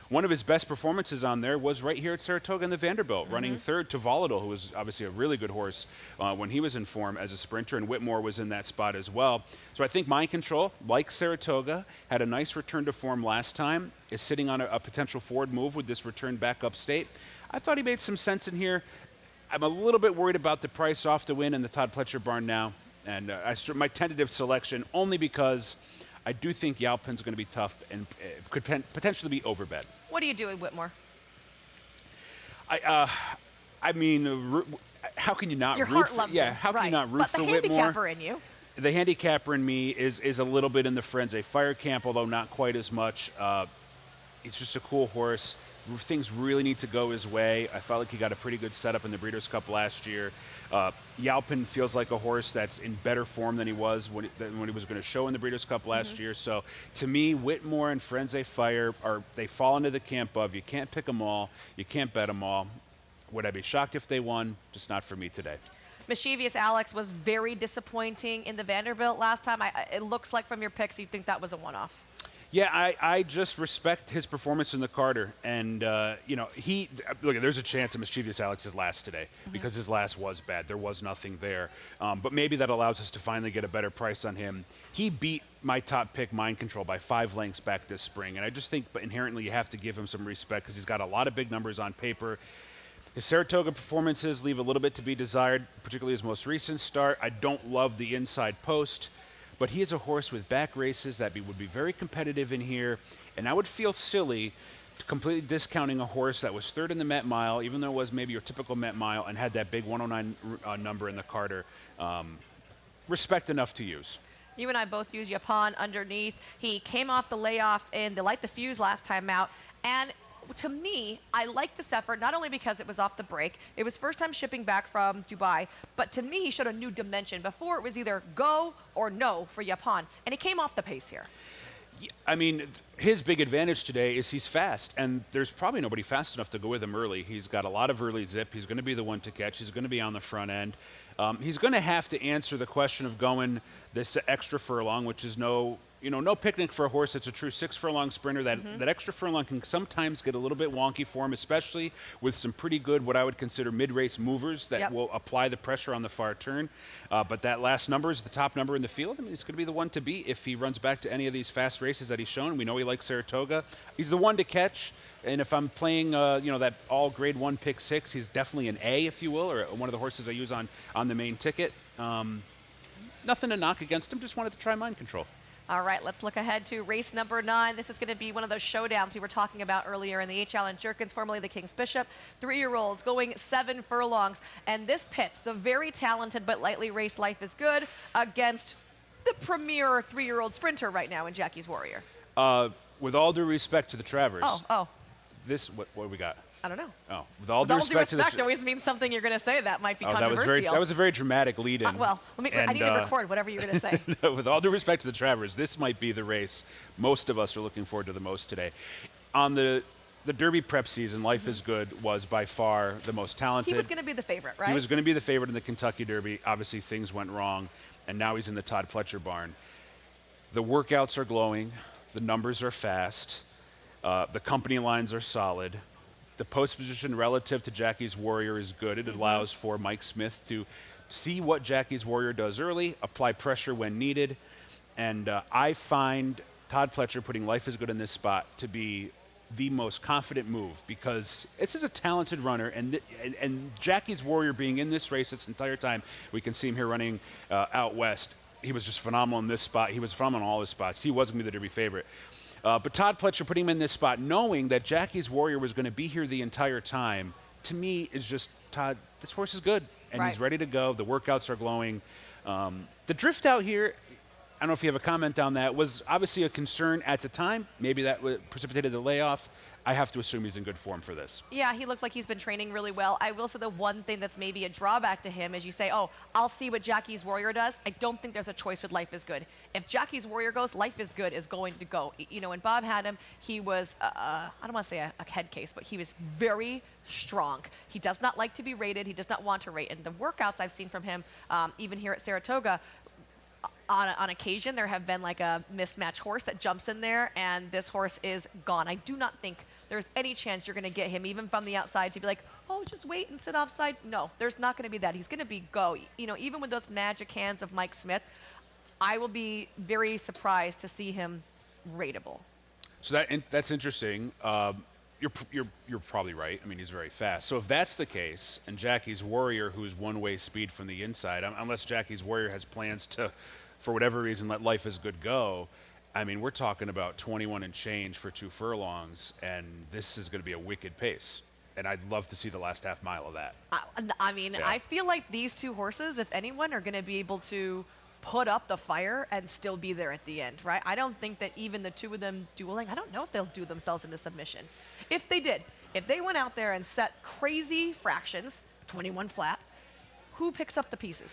S3: one of his best performances on there was right here at Saratoga in the Vanderbilt, running 3rd to Volatile, who was obviously a really good horse when he was in form as a sprinter, and Whitmore was in that spot as well. So I think Mind Control, like Saratoga, had a nice return to form last time, is sitting on a potential forward move with this return back upstate. I thought he made some sense in here. I'm a little bit worried about the price off the win in the Todd Pletcher barn now, and my tentative selection only because I do think Yalpin's going to be tough and could potentially be overbet.
S2: What are you doing, Whitmore?
S3: How can you not
S2: Your
S3: root
S2: heart
S3: for?
S2: loves
S3: Yeah,
S2: him.
S3: how can you not root for Whitmore?
S2: But the handicapper in you.
S3: The handicapper in me is a little bit in the Firenze Fire camp, although not quite as much. He's just a cool horse. things really need to go his way. I felt like he got a pretty good setup in the Breeders' Cup last year. Yalpin feels like a horse that's in better form than he was when he was going to show in the Breeders' Cup last year. So to me, Whitmore and Frenzy Fire they fall into the camp of you can't pick them all, you can't bet them all. Would I be shocked if they won? Just not for me today.
S2: Mischievous Alex was very disappointing in the Vanderbilt last time. It looks like from your picks you think that was a one-off.
S3: Yeah, I just respect his performance in the Carter. And, you know, look, there's a chance that Mischievous Alex is last today because his last was bad. There was nothing there. But maybe that allows us to finally get a better price on him. He beat my top pick, Mind Control, by 5 lengths back this spring. And I just think inherently you have to give him some respect because he's got a lot of big numbers on paper. His Saratoga performances leave a little bit to be desired, particularly his most recent start. I don't love the inside post. But he is a horse with back races that would be very competitive in here. And I would feel silly completely discounting a horse that was third in the Met Mile, even though it was maybe your typical Met Mile, and had that big 109 number in the Carter. Respect enough to use.
S2: You and I both use Yapon underneath. He came off the layoff in the Light the Fuse last time out. And to me, I like this effort, not only because it was off the break, it was first time shipping back from Dubai, but to me, he showed a new dimension. Before, it was either go or no for Yapon, and he came off the pace here.
S3: Yeah, I mean, his big advantage today is he's fast, and there's probably nobody fast enough to go with him early. He's got a lot of early zip. He's going to be the one to catch. He's going to be on the front end. He's going to have to answer the question of going this extra furlong, which is no picnic for a horse that's a true 6 furlong sprinter. That extra furlong can sometimes get a little bit wonky for him, especially with some pretty good, what I would consider mid-race movers that will apply the pressure on the far turn. But that last number is the top number in the field. I mean, he's going to be the one to beat if he runs back to any of these fast races that he's shown. We know he likes Saratoga. He's the one to catch. And if I'm playing, that all grade 1 pick 6, he's definitely an A, if you will, or one of the horses I use on the main ticket. Nothing to knock against him. Just wanted to try Mind Control.
S2: All right, let's look ahead to race number 9. This is going to be one of those showdowns we were talking about earlier in the H. Allen Jerkins, formerly the King's Bishop. 3-year-olds going 7 furlongs. And this pits the very talented but lightly raced Life is Good against the premier 3-year-old sprinter right now in Jackie's Warrior.
S3: With all due respect to the Travers.
S2: Oh.
S3: What do we got?
S2: I don't know.
S3: Oh, with all due respect to the
S2: always means something you're going to say that might be controversial.
S3: That was a very dramatic lead-in.
S2: Well, I need to record whatever you're going to say.
S3: With all due respect to the Travers, this might be the race most of us are looking forward to the most today. On the Derby prep season, Life is Good was by far the most talented.
S2: He was going to be the favorite, right?
S3: He was going to be the favorite in the Kentucky Derby. Obviously, things went wrong, and now he's in the Todd Pletcher barn. The workouts are glowing. The numbers are fast. The company lines are solid. The post position relative to Jackie's Warrior is good. It allows for Mike Smith to see what Jackie's Warrior does early, apply pressure when needed. And I find Todd Pletcher putting Life is Good in this spot to be the most confident move because this is a talented runner. And Jackie's Warrior being in this race this entire time, we can see him here running out west. He was just phenomenal in this spot. He was phenomenal in all his spots. He was going to be the Derby favorite. But Todd Pletcher putting him in this spot, knowing that Jackie's Warrior was going to be here the entire time, to me is just, Todd, this horse is good, and he's ready to go. The workouts are glowing. The drift out here, I don't know if you have a comment on that, was obviously a concern at the time. Maybe that precipitated the layoff. I have to assume he's in good form for this. Yeah,
S2: he looked like he's been training really well. I will say the one thing that's maybe a drawback to him is you say, oh, I'll see what Jackie's Warrior does. I don't think there's a choice with Life is Good. If Jackie's Warrior goes, Life is Good is going to go. You know, when Bob had him, he was, I don't want to say a head case, but he was very strong. He does not like to be rated. He does not want to rate. And the workouts I've seen from him, even here at Saratoga, on occasion, there have been like a mismatched horse that jumps in there, and this horse is gone. I do not think there's any chance you're going to get him, even from the outside, to be like, oh, just wait and sit offside. No, there's not going to be that. He's going to be go. You know, even with those magic hands of Mike Smith, I will be very surprised to see him rateable.
S3: So that's interesting. You're probably right. I mean, he's very fast. So if that's the case, and Jackie's Warrior, who's one-way speed from the inside, unless Jackie's Warrior has plans to, for whatever reason, let Life is Good go, I mean, we're talking about 21 and change for 2 furlongs, and this is going to be a wicked pace. And I'd love to see the last half mile of that.
S2: I mean, I feel like these 2 horses, if anyone, are going to be able to put up the fire and still be there at the end, right? I don't think that even the two of them dueling, I don't know if they'll do themselves into submission. If they did, if they went out there and set crazy fractions, 21 flat, who picks up the pieces?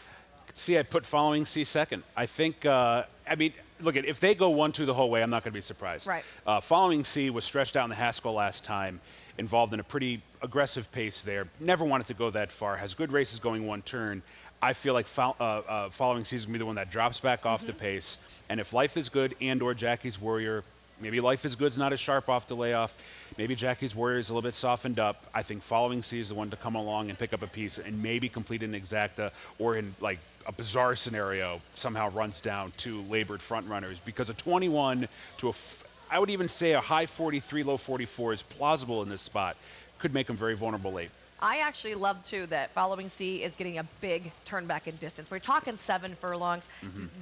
S3: See, I put Following C second. I think, I mean, look, if they go 1-2 the whole way, I'm not going to be surprised.
S2: Right.
S3: Following C was stretched out in the Haskell last time, involved in a pretty aggressive pace there. Never wanted to go that far. Has good races going one turn. I feel like Following C is going to be the one that drops back off the pace. And if Life is Good and or Jackie's Warrior, maybe Life is Good's not as sharp off the layoff. Maybe Jackie's Warrior is a little bit softened up. I think Following C is the one to come along and pick up a piece and maybe complete an exacta, or in like a bizarre scenario somehow runs down two labored front runners, because a 21 to I would even say a high 43, low 44 is plausible in this spot. Could make them very vulnerable late.
S2: I actually love, too, that Following C is getting a big turn back in distance. We're talking 7 furlongs.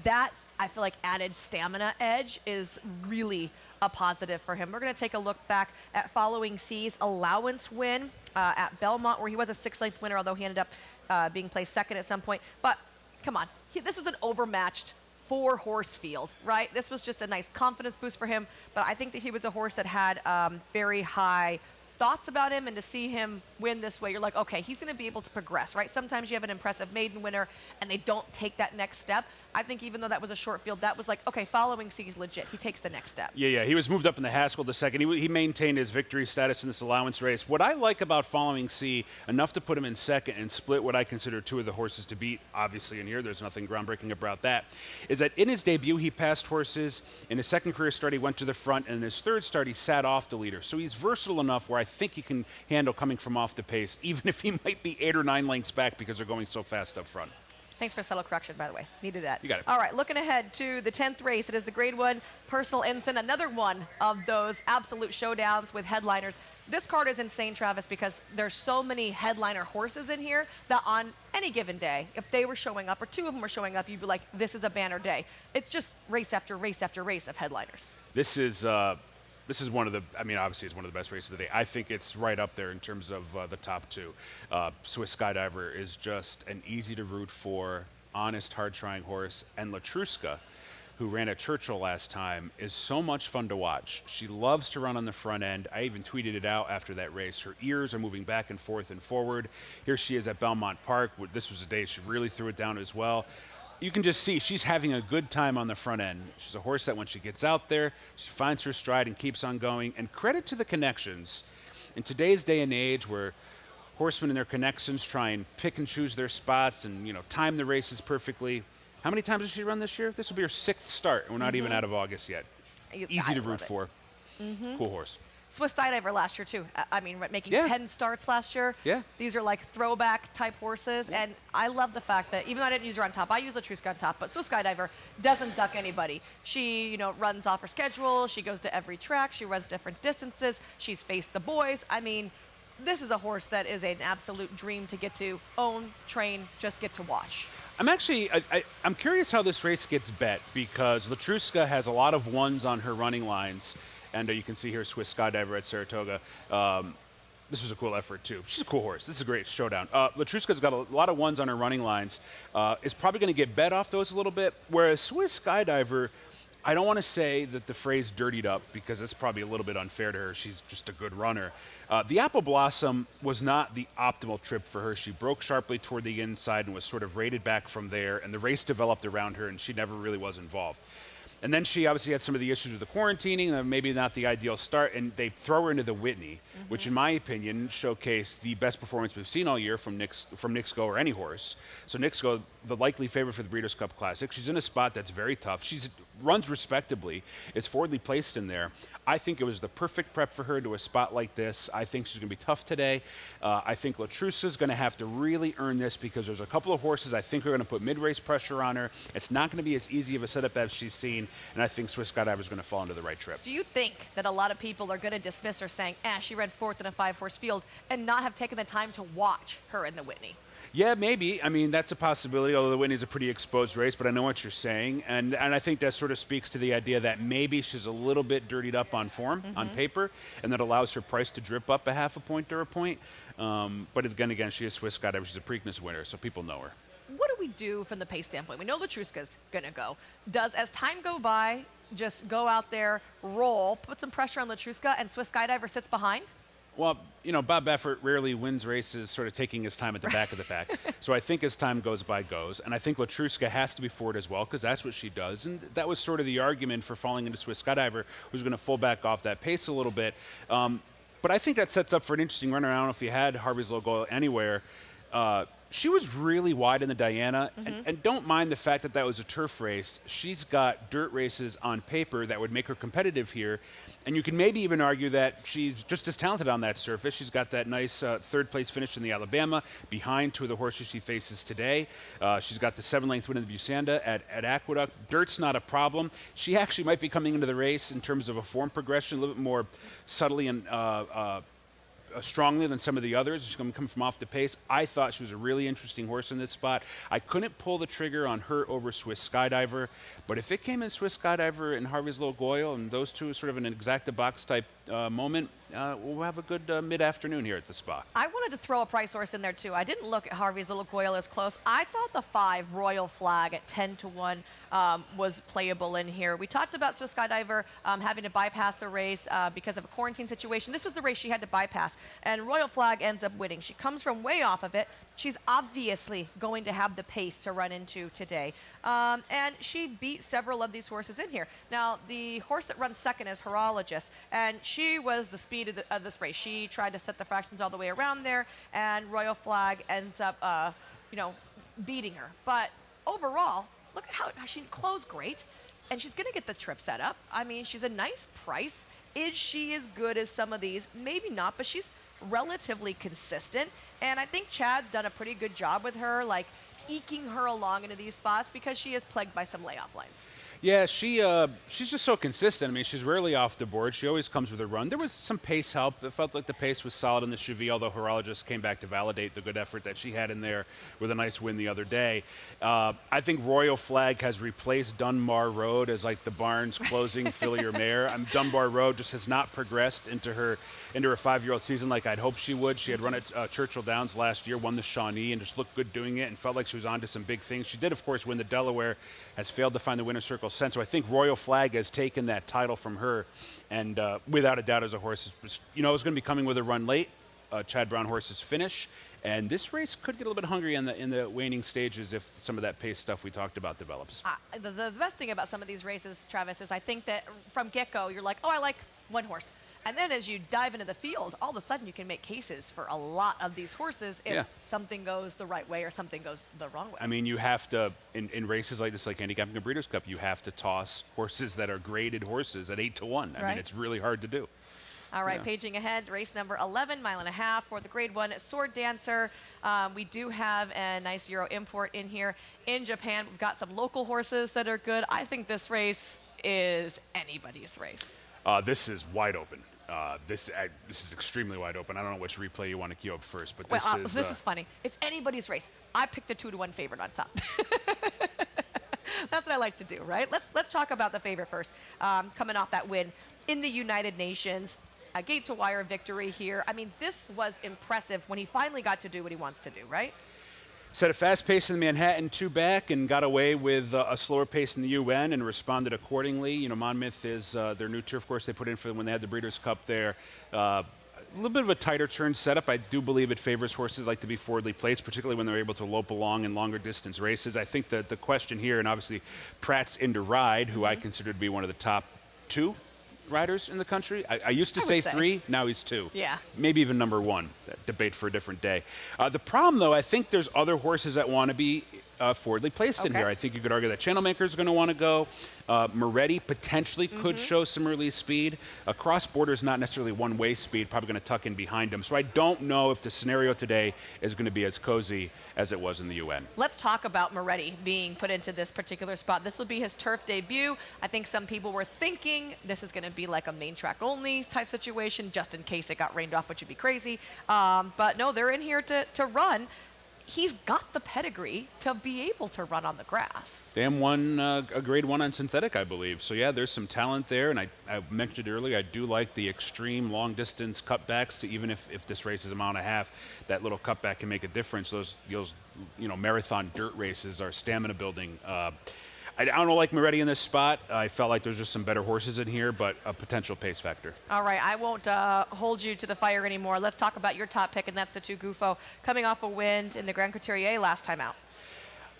S2: That, I feel like, added stamina edge is really a positive for him. We're going to take a look back at Following C's allowance win at Belmont, where he was a 6-length winner, although he ended up being placed second at some point. But, come on, this was an overmatched 4-horse field, right? This was just a nice confidence boost for him, but I think that he was a horse that had very high thoughts about him, and to see him win this way, you're like, okay, he's going to be able to progress, right? Sometimes you have an impressive maiden winner and they don't take that next step. I think even though that was a short field, that was like, okay, Following C is legit. He takes the next step. Yeah,
S3: he was moved up in the Haskell to second. He maintained his victory status in this allowance race. What I like about Following C, enough to put him in second and split what I consider two of the horses to beat, obviously in here, there's nothing groundbreaking about that, is that in his debut, he passed horses. In his second career start, he went to the front, and in his third start, he sat off the leader. So he's versatile enough where I think he can handle coming from off the pace, even if he might be 8 or 9 lengths back because they're going so fast up front.
S2: Thanks for a subtle correction, by the way. Needed that.
S3: You got it.
S2: All right, looking ahead to the 10th race. It is the Grade 1 Personal Ensign, another one of those absolute showdowns with headliners. This card is insane, Travis, because there's so many headliner horses in here that on any given day, if they were showing up, or two of them were showing up, you'd be like, this is a banner day. It's just race after race after race of headliners.
S3: This is one of the, I mean, obviously it's one of the best races of the day. I think it's right up there in terms of the top two. Swiss Skydiver is just an easy to root for, honest, hard-trying horse. And Latruska, who ran at Churchill last time, is so much fun to watch. She loves to run on the front end. I even tweeted it out after that race. Her ears are moving back and forward. Here she is at Belmont Park. This was a day she really threw it down as well. You can just see she's having a good time on the front end. She's a horse that when she gets out there, she finds her stride and keeps on going. And credit to the connections. In today's day and age where horsemen and their connections try and pick and choose their spots and, you know, time the races perfectly. How many times has she run this year? This will be her 6th start, and we're not even out of August yet. Easy to root for. Cool horse.
S2: Swiss Skydiver last year, too. I mean, making 10 starts last year.
S3: Yeah.
S2: These are like throwback type horses. Yeah. And I love the fact that even though I didn't use her on top, I use Latruska on top, but Swiss Skydiver doesn't duck anybody. She, you know, runs off her schedule. She goes to every track. She runs different distances. She's faced the boys. I mean, this is a horse that is an absolute dream to get to own, train, just get to watch.
S3: I'm actually, I'm curious how this race gets bet, because Latruska has a lot of ones on her running lines. And you can see here Swiss Skydiver at Saratoga. This was a cool effort, too. She's a cool horse. This is a great showdown. Latruska's got a lot of ones on her running lines. Is probably going to get bet off those a little bit, whereas Swiss Skydiver, I don't want to say that the phrase dirtied up, because it's probably a little bit unfair to her. She's just a good runner. The Apple Blossom was not the optimal trip for her. She broke sharply toward the inside and was sort of rated back from there, and the race developed around her, and she never really was involved. And then she obviously had some of the issues with the quarantining, and maybe not the ideal start, and they throw her into the Whitney, which in my opinion showcased the best performance we've seen all year from Nixco or any horse. So Nixco, the likely favorite for the Breeders' Cup Classic. She's in a spot that's very tough. She runs respectably. It's forwardly placed in there. I think it was the perfect prep for her to a spot like this. I think she's going to be tough today. I think Latrusa's going to have to really earn this, because there's a couple of horses I think are going to put mid-race pressure on her. It's not going to be as easy of a setup as she's seen, and I think Swiss Skydiver is going to fall into the right trip.
S2: Do you think that a lot of people are going to dismiss her saying, she ran 4th in a 5-horse field, and not have taken the time to watch her in the Whitney?
S3: Yeah, maybe. I mean, that's a possibility, although the Whitney's a pretty exposed race, but I know what you're saying. And I think that sort of speaks to the idea that maybe she's a little bit dirtied up on form, on paper, and that allows her price to drip up a half a point or a point. But again, she is Swiss Skydiver. She's a Preakness winner, so people know her.
S2: What do we do from the pace standpoint? We know Latruska's going to go. Does, as time go by, just go out there, roll, put some pressure on Latruska, and Swiss Skydiver sits behind?
S3: Well, you know, Bob Baffert rarely wins races sort of taking his time at the back of the pack. So I think as time goes by, goes. And I think Latruska has to be forward as well, because that's what she does. And that was sort of the argument for falling into Swiss Skydiver, who's going to full back off that pace a little bit. But I think that sets up for an interesting runner. I don't know if you had Harvey's Logo anywhere. She was really wide in the Diana, and don't mind the fact that that was a turf race. She's got dirt races on paper that would make her competitive here, and you can maybe even argue that she's just as talented on that surface. She's got that nice third-place finish in the Alabama, behind two of the horses she faces today. She's got the 7-length win in the Busanda at Aqueduct. Dirt's not a problem. She actually might be coming into the race in terms of a form progression a little bit more subtly and strongly than some of the others. She's going to come from off the pace. I thought she was a really interesting horse in this spot. I couldn't pull the trigger on her over Swiss Skydiver, but if it came in Swiss Skydiver and Harvey's Little Goyle, and those two are sort of an exacta-box type moment, we'll have a good mid-afternoon here at the Spa.
S2: I wanted to throw a price horse in there too. I didn't look at Harvey's Little Goyle as close. I thought the 5 Royal Flag at 10-1 was playable in here. We talked about Swiss Skydiver having to bypass a race because of a quarantine situation. This was the race she had to bypass, and Royal Flag ends up winning. She comes from way off of it. She's obviously going to have the pace to run into today. And she beat several of these horses in here. Now, the horse that runs second is Horologist, and she was the speed of this race. She tried to set the fractions all the way around there, and Royal Flag ends up, beating her. But overall, look at how she closed great, and she's going to get the trip set up. I mean, she's a nice price. Is she as good as some of these? Maybe not, but she's relatively consistent. And I think Chad's done a pretty good job with her, like eking her along into these spots because she is plagued by some layoff lines.
S3: Yeah, she's just so consistent. I mean, she's rarely off the board. She always comes with a run. There was some pace help. It felt like the pace was solid in the Chevy, although Horologist came back to validate the good effort that she had in there with a nice win the other day. I think Royal Flag has replaced Dunbar Road as like the barn's closing fillier mare. Dunbar Road just has not progressed into her 5-year-old season like I'd hoped she would. She had run at Churchill Downs last year, won the Shawnee, and just looked good doing it and felt like she was on to some big things. She did, of course, win the Delaware, has failed to find the winner's circle since. So I think Royal Flag has taken that title from her, and without a doubt as a horse, is going to be coming with a run late. Chad Brown horse's finish, and this race could get a little bit hungry in the waning stages if some of that pace stuff we talked about develops.
S2: The best thing about some of these races, Travis, is I think that from get-go, you're like, oh, I like one horse. And then as you dive into the field, all of a sudden you can make cases for a lot of these horses if something goes the right way or something goes the wrong way.
S3: I mean, you have to, in races like this, like Handicapping a Breeders' Cup, you have to toss horses that are graded horses at 8-1. I mean, it's really hard to do.
S2: All right, paging ahead, race number 11, 1.5 miles for the Grade 1 Sword Dancer. We do have a nice Euro import in here. In Japan, we've got some local horses that are good. I think this race is anybody's race.
S3: This is wide open. This is extremely wide open. I don't know which replay you want to queue up first, but
S2: this is funny. It's anybody's race. I picked a 2-1 favorite on top. That's what I like to do, right? Let's talk about the favorite first. Coming off that win in the United Nations, a gate-to-wire victory here. I mean, this was impressive when he finally got to do what he wants to do, right?
S3: Set a fast pace in the Manhattan 2 back and got away with a slower pace in the UN and responded accordingly. Monmouth is their new turf course they put in for them when they had the Breeders' Cup there. A little bit of a tighter turn setup. I do believe it favors horses like to be forwardly placed, particularly when they're able to lope along in longer distance races. I think that the question here, and obviously Pratt's into Ride, who I consider to be one of the top 2 riders in the country. I used to say 3, now he's 2.
S2: Yeah.
S3: Maybe even number 1. That debate for a different day. The problem, though, I think there's other horses that want to be forwardly placed in here. I think you could argue that Channelmaker is going to want to go. Moretti potentially could show some release speed. Cross Border is not necessarily one-way speed, probably going to tuck in behind him. So I don't know if the scenario today is going to be as cozy as it was in the UN.
S2: Let's talk about Moretti being put into this particular spot. This will be his turf debut. I think some people were thinking this is going to be like a main track only type situation, just in case it got rained off, which would be crazy. But no, they're in here to run. he's got the pedigree to be able to run on the grass.
S3: Dan won a grade 1 on synthetic, I believe. So yeah, there's some talent there, and I mentioned it earlier, I do like the extreme long distance cutbacks to even if this race is a mile and a half, that little cutback can make a difference. Those marathon dirt races are stamina building. I don't like Moretti in this spot. I felt like there's just some better horses in here, but a potential pace factor.
S2: All right, I won't hold you to the fire anymore. Let's talk about your top pick, and that's the 2 Gufo, coming off a win in the Grand Couturier last time out.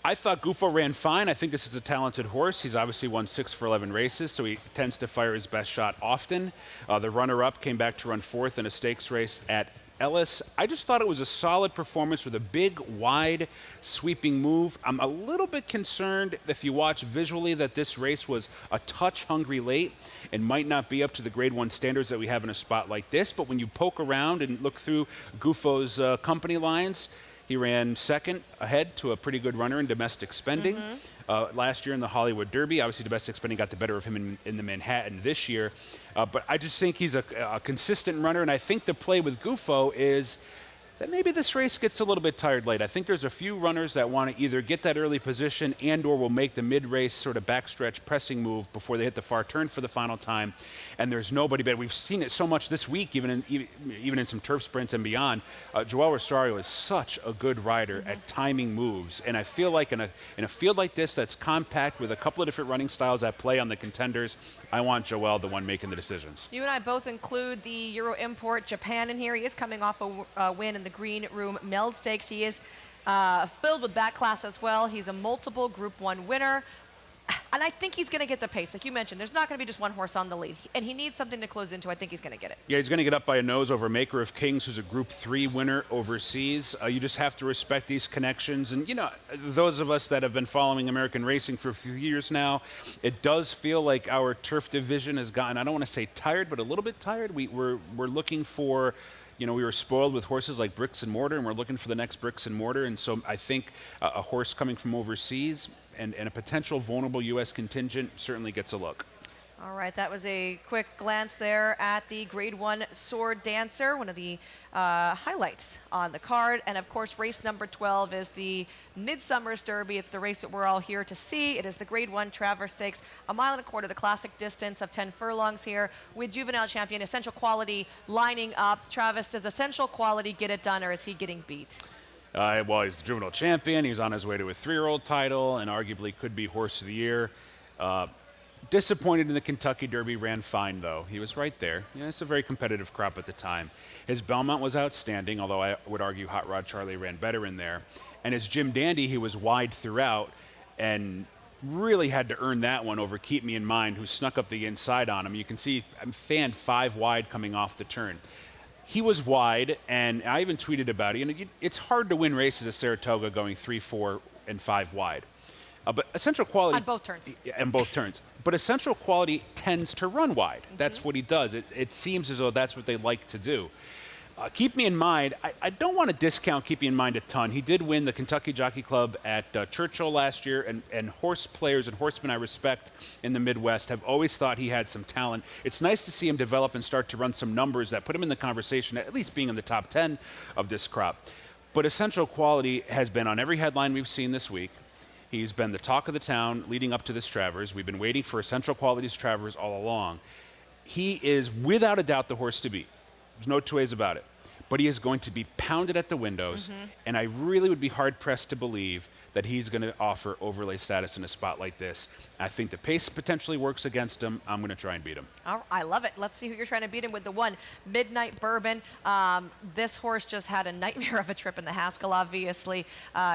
S3: I thought Gufo ran fine. I think this is a talented horse. He's obviously won 6 for 11 races, so he tends to fire his best shot often. The runner-up came back to run 4th in a stakes race at Ellis. I just thought it was a solid performance with a big, wide, sweeping move. I'm a little bit concerned if you watch visually that this race was a touch hungry late and might not be up to the grade 1 standards that we have in a spot like this. But when you poke around and look through Gufo's company lines, he ran 2nd ahead to a pretty good runner in domestic spending. Last year in the Hollywood Derby, obviously domestic spending got the better of him in the Manhattan this year. But I just think he's a consistent runner, and I think the play with Gufo is that maybe this race gets a little bit tired late. I think there's a few runners that want to either get that early position and or will make the mid-race sort of backstretch pressing move before they hit the far turn for the final time. And there's nobody better. We've seen it so much this week, even in some turf sprints and beyond. Joel Rosario is such a good rider at timing moves. And I feel like in a field like this that's compact with a couple of different running styles at play on the contenders, I want Joel the one making the decisions.
S2: You and I both include the Euro Import Japan in here. He is coming off a win in the Green Room Meld Stakes. He is filled with that class as well. He's a multiple Group 1 winner. And I think he's going to get the pace. Like you mentioned, there's not going to be just one horse on the lead. And he needs something to close into. I think he's going to get it.
S3: Yeah, he's going to get up by a nose over Maker of Kings, who's a Group 3 winner overseas. You just have to respect these connections. And, those of us that have been following American racing for a few years now, it does feel like our turf division has gotten, I don't want to say tired, but a little bit tired. We're looking for... we were spoiled with horses like Bricks and Mortar, and we're looking for the next Bricks and Mortar. And so I think a horse coming from overseas and a potential vulnerable U.S. contingent certainly gets a look.
S2: All right, that was a quick glance there at the Grade 1 Sword Dancer, one of the highlights on the card. And of course, race number 12 is the Midsummer's Derby. It's the race that we're all here to see. It is the Grade 1 Traverse Stakes, a mile and a quarter, the classic distance of 10 furlongs here with juvenile champion Essential Quality lining up. Travis, does Essential Quality get it done, or is he getting beat?
S3: Well, he's the juvenile champion. He's on his way to a 3-year-old title and arguably could be Horse of the Year. Disappointed in the Kentucky Derby, ran fine, though. He was right there. It's a very competitive crop at the time. His Belmont was outstanding, although I would argue Hot Rod Charlie ran better in there. And his Jim Dandy, he was wide throughout and really had to earn that one over Keep Me in Mind, who snuck up the inside on him. You can see I'm fanned 5 wide coming off the turn. He was wide, and I even tweeted about it. It's hard to win races at Saratoga going 3, 4, and 5 wide. But Essential Quality...
S2: On both turns.
S3: On both turns. But Essential Quality tends to run wide. That's what he does. It seems as though that's what they like to do. Keep Me in Mind, I don't want to discount Keep Me in Mind a ton. He did win the Kentucky Jockey Club at Churchill last year, and horse players and horsemen I respect in the Midwest have always thought he had some talent. It's nice to see him develop and start to run some numbers that put him in the conversation, at least being in the top 10 of this crop. But Essential Quality has been on every headline we've seen this week. He's been the talk of the town leading up to this Travers. We've been waiting for Essential Quality's Travers all along. He is without a doubt the horse to beat. There's no two ways about it. But he is going to be pounded at the windows, and I really would be hard-pressed to believe that he's going to offer overlay status in a spot like this. I think the pace potentially works against him. I'm going to try and beat him.
S2: Oh, I love it. Let's see who you're trying to beat him with the one. Midnight Bourbon. This horse just had a nightmare of a trip in the Haskell, obviously.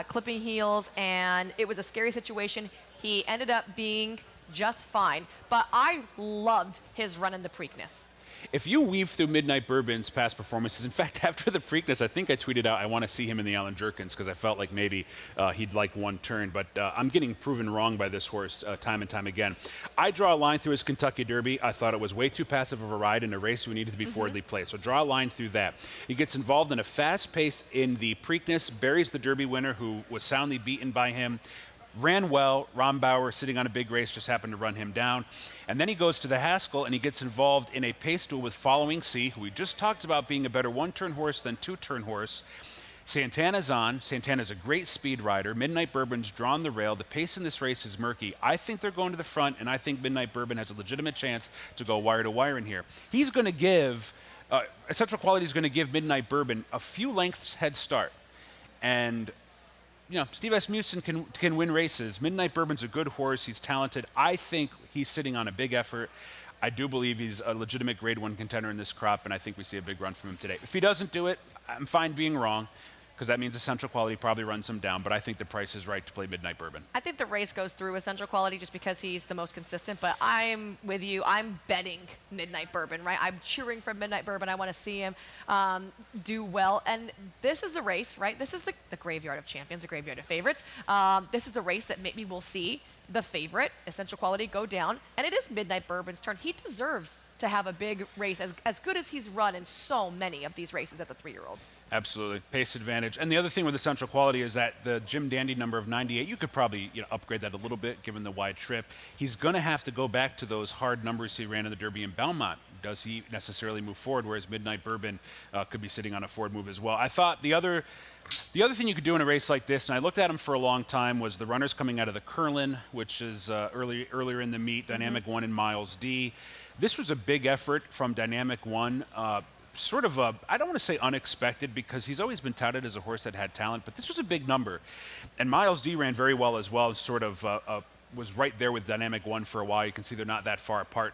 S2: Clipping heels, and it was a scary situation. He ended up being just fine, but I loved his run in the Preakness.
S3: If you weave through Midnight Bourbon's past performances, in fact, after the Preakness, I think I tweeted out I want to see him in the Alan Jerkins because I felt like maybe he'd like one turn. But I'm getting proven wrong by this horse time and time again. I draw a line through his Kentucky Derby. I thought it was way too passive of a ride in a race we needed to be forwardly placed. So draw a line through that. He gets involved in a fast pace in the Preakness, buries the Derby winner who was soundly beaten by him. Ran well. Ron Bauer, sitting on a big race, just happened to run him down. And then he goes to the Haskell, and he gets involved in a pace duel with Following Sea, who we just talked about being a better one-turn horse than two-turn horse. Santana's on. Santana's a great speed rider. Midnight Bourbon's drawn the rail. The pace in this race is murky. I think they're going to the front, and I think Midnight Bourbon has a legitimate chance to go wire to wire in here. He's going to give, Essential Quality is going to give Midnight Bourbon a few lengths head start. And, you know, Steve Asmussen can win races. Midnight Bourbon's a good horse. He's talented. I think he's sitting on a big effort. I do believe he's a legitimate grade 1 contender in this crop, and I think we see a big run from him today. If he doesn't do it, I'm fine being wrong, because that means Essential Quality probably runs him down, but I think the price is right to play Midnight Bourbon.
S2: I think the race goes through Essential Quality just because he's the most consistent, but I'm with you. I'm betting Midnight Bourbon, right? I'm cheering for Midnight Bourbon. I want to see him do well, and this is the race, right? This is the graveyard of champions, the graveyard of favorites. This is the race that maybe we'll see the favorite, Essential Quality, go down, and it is Midnight Bourbon's turn. He deserves to have a big race, as good as he's run in so many of these races at the 3-year-old.
S3: Absolutely, pace advantage. And the other thing with Essential Quality is that the Jim Dandy number of 98, you could probably upgrade that a little bit given the wide trip. He's going to have to go back to those hard numbers he ran in the Derby and Belmont. Does he necessarily move forward, whereas Midnight Bourbon could be sitting on a forward move as well. I thought the other thing you could do in a race like this, and I looked at him for a long time, was the runners coming out of the Curlin, which is earlier in the meet, Dynamic One and Miles D. This was a big effort from Dynamic One. Sort of I don't want to say unexpected, because he's always been touted as a horse that had talent, but this was a big number. And Miles D ran very well as well, sort of was right there with Dynamic One for a while. You can see they're not that far apart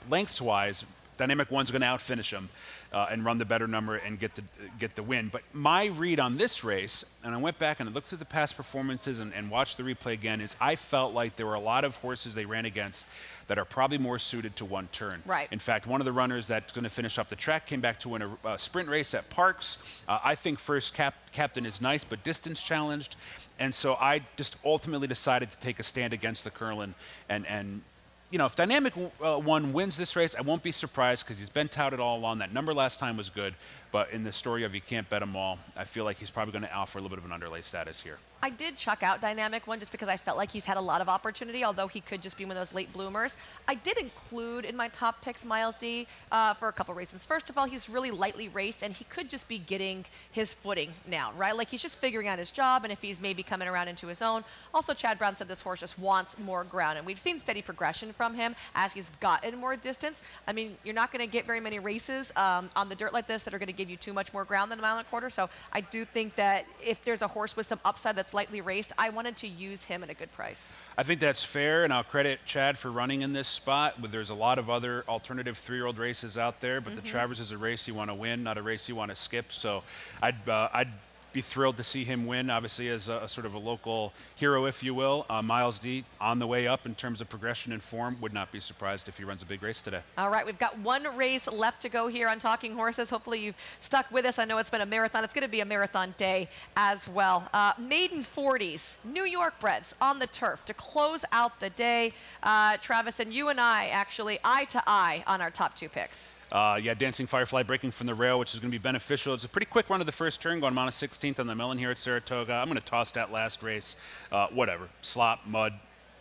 S3: lengths-wise. Dynamic One's going to outfinish him and run the better number and get the win. But my read on this race, and I went back and I looked through the past performances and watched the replay again, is I felt like there were a lot of horses they ran against that are probably more suited to one turn.
S2: Right.
S3: In fact, one of the runners that's going to finish up the track came back to win a sprint race at Parks. I think First Captain is nice, but distance challenged. And so I just ultimately decided to take a stand against the Curlin. And if Dynamic One wins this race, I won't be surprised, because he's been touted all along. That number last time was good. But in the story of you can't bet them all, I feel like he's probably going to offer a little bit of an underlay status here.
S2: I did chuck out Dynamic One just because I felt like he's had a lot of opportunity, although he could just be one of those late bloomers. I did include in my top picks Miles D for a couple reasons. First of all, he's really lightly raced, and he could just be getting his footing now, right? Like, he's just figuring out his job, and if he's maybe coming around into his own. Also, Chad Brown said this horse just wants more ground, and we've seen steady progression from him as he's gotten more distance. I mean, you're not going to get very many races on the dirt like this that are going to give you too much more ground than a 1.25 miles. So I do think that if there's a horse with some upside that's lightly raced, I wanted to use him at a good price.
S3: I think that's fair, and I'll credit Chad for running in this spot. But there's a lot of other alternative 3-year-old races out there, but the Travers is a race you want to win, not a race you want to skip. So I'd be thrilled to see him win, obviously, as a sort of a local hero, if you will. Miles D on the way up in terms of progression and form. Would not be surprised if he runs a big race today.
S2: All right, we've got one race left to go here on Talking Horses. Hopefully you've stuck with us. I know it's been a marathon. It's going to be a marathon day as well. Maiden 40s, New York breds on the turf to close out the day. Travis, and you and I actually eye to eye on our top 2 picks.
S3: Yeah, Dancing Firefly breaking from the rail, which is going to be beneficial. It's a pretty quick run of the first turn, going on a 16th on the melon here at Saratoga. I'm going to toss that last race. Whatever. Slop, mud,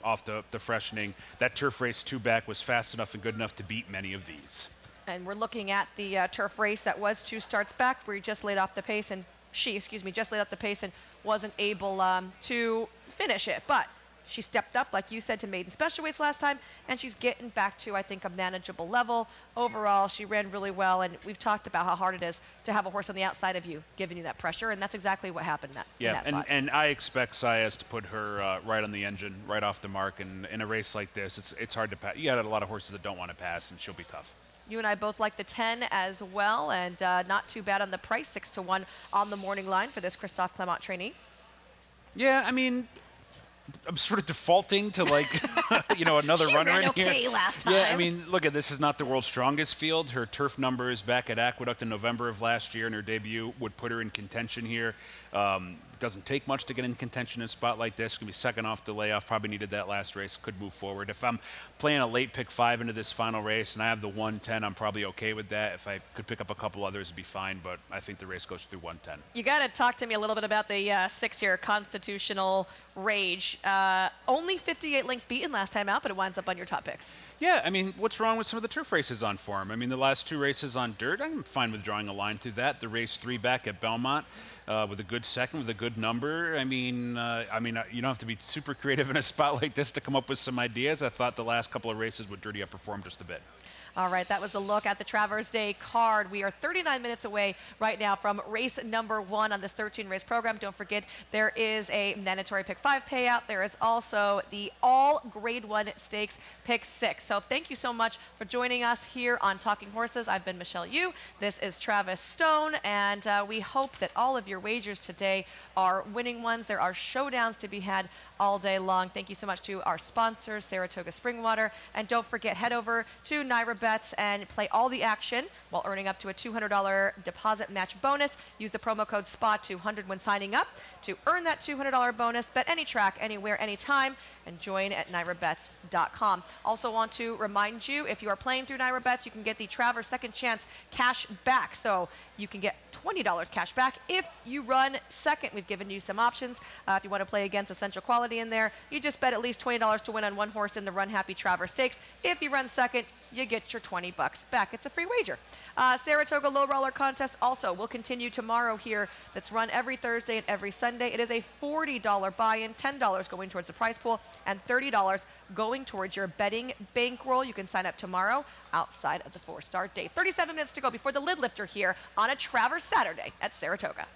S3: off the freshening. That turf race 2 back was fast enough and good enough to beat many of these.
S2: And we're looking at the turf race that was 2 starts back, where he just laid off the pace, and just laid off the pace and wasn't able to finish it. But she stepped up, like you said, to maiden special weights last time, and she's getting back to, I think, a manageable level. Overall, she ran really well, and we've talked about how hard it is to have a horse on the outside of you giving you that pressure, and that's exactly what happened in that spot.
S3: And I expect Saez to put her right on the engine, right off the mark, and in a race like this, it's hard to pass. You got a lot of horses that don't want to pass, and she'll be tough.
S2: You and I both like the 10 as well, and not too bad on the price, 6-1 on the morning line for this Christophe Clement trainee.
S3: Yeah, I mean, I'm sort of defaulting to, like, another runner in here.
S2: Last time.
S3: Yeah, I mean, look, this is not the world's strongest field. Her turf numbers back at Aqueduct in November of last year in her debut would put her in contention here. doesn't take much to get in contention in a spot like this. Going to be second off the layoff. Probably needed that last race. Could move forward. If I'm playing a late pick 5 into this final race and I have the 110, I'm probably okay with that. If I could pick up a couple others, it'd be fine. But I think the race goes through 110.
S2: You got to talk to me a little bit about the 6-year Constitutional Rage. Only 58 lengths beaten last time out, but it winds up on your top picks.
S3: Yeah, I mean, what's wrong with some of the turf races on form? I mean, the last 2 races on dirt, I'm fine with drawing a line through that. The race 3 back at Belmont with a good second, with a good number. I mean, you don't have to be super creative in a spot like this to come up with some ideas. I thought the last couple of races with Dirty outperformed just a bit.
S2: All right, that was a look at the Traverse Day card. We are 39 minutes away right now from race number 1 on this 13-race program. Don't forget, there is a mandatory pick 5 payout. There is also the all grade 1 stakes pick 6. So thank you so much for joining us here on Talking Horses. I've been Michelle Yu. This is Travis Stone, and we hope that all of your wagers today are winning ones. There are showdowns to be had all day long. Thank you so much to our sponsors, Saratoga Springwater. And don't forget, head over to Naira Bets and play all the action while earning up to a $200 deposit match bonus. Use the promo code SPA200 when signing up to earn that $200 bonus. Bet any track, anywhere, anytime, and join at NairaBets.com. Also want to remind you, if you are playing through Naira Bets, you can get the Travers Second Chance cash back. So you can get $20 cash back if you run second. We've given you some options. If you want to play against Essential Quality in there, you just bet at least $20 to win on 1 horse in the Run Happy Travers Stakes. If you run second, you get your $20 back. It's a free wager. Saratoga Low Roller Contest also will continue tomorrow here. That's run every Thursday and every Sunday. It is a $40 buy-in, $10 going towards the prize pool, and $30 going towards your betting bankroll. You can sign up tomorrow outside of the 4-star date. 37 minutes to go before the lid lifter here on a Travers Saturday at Saratoga.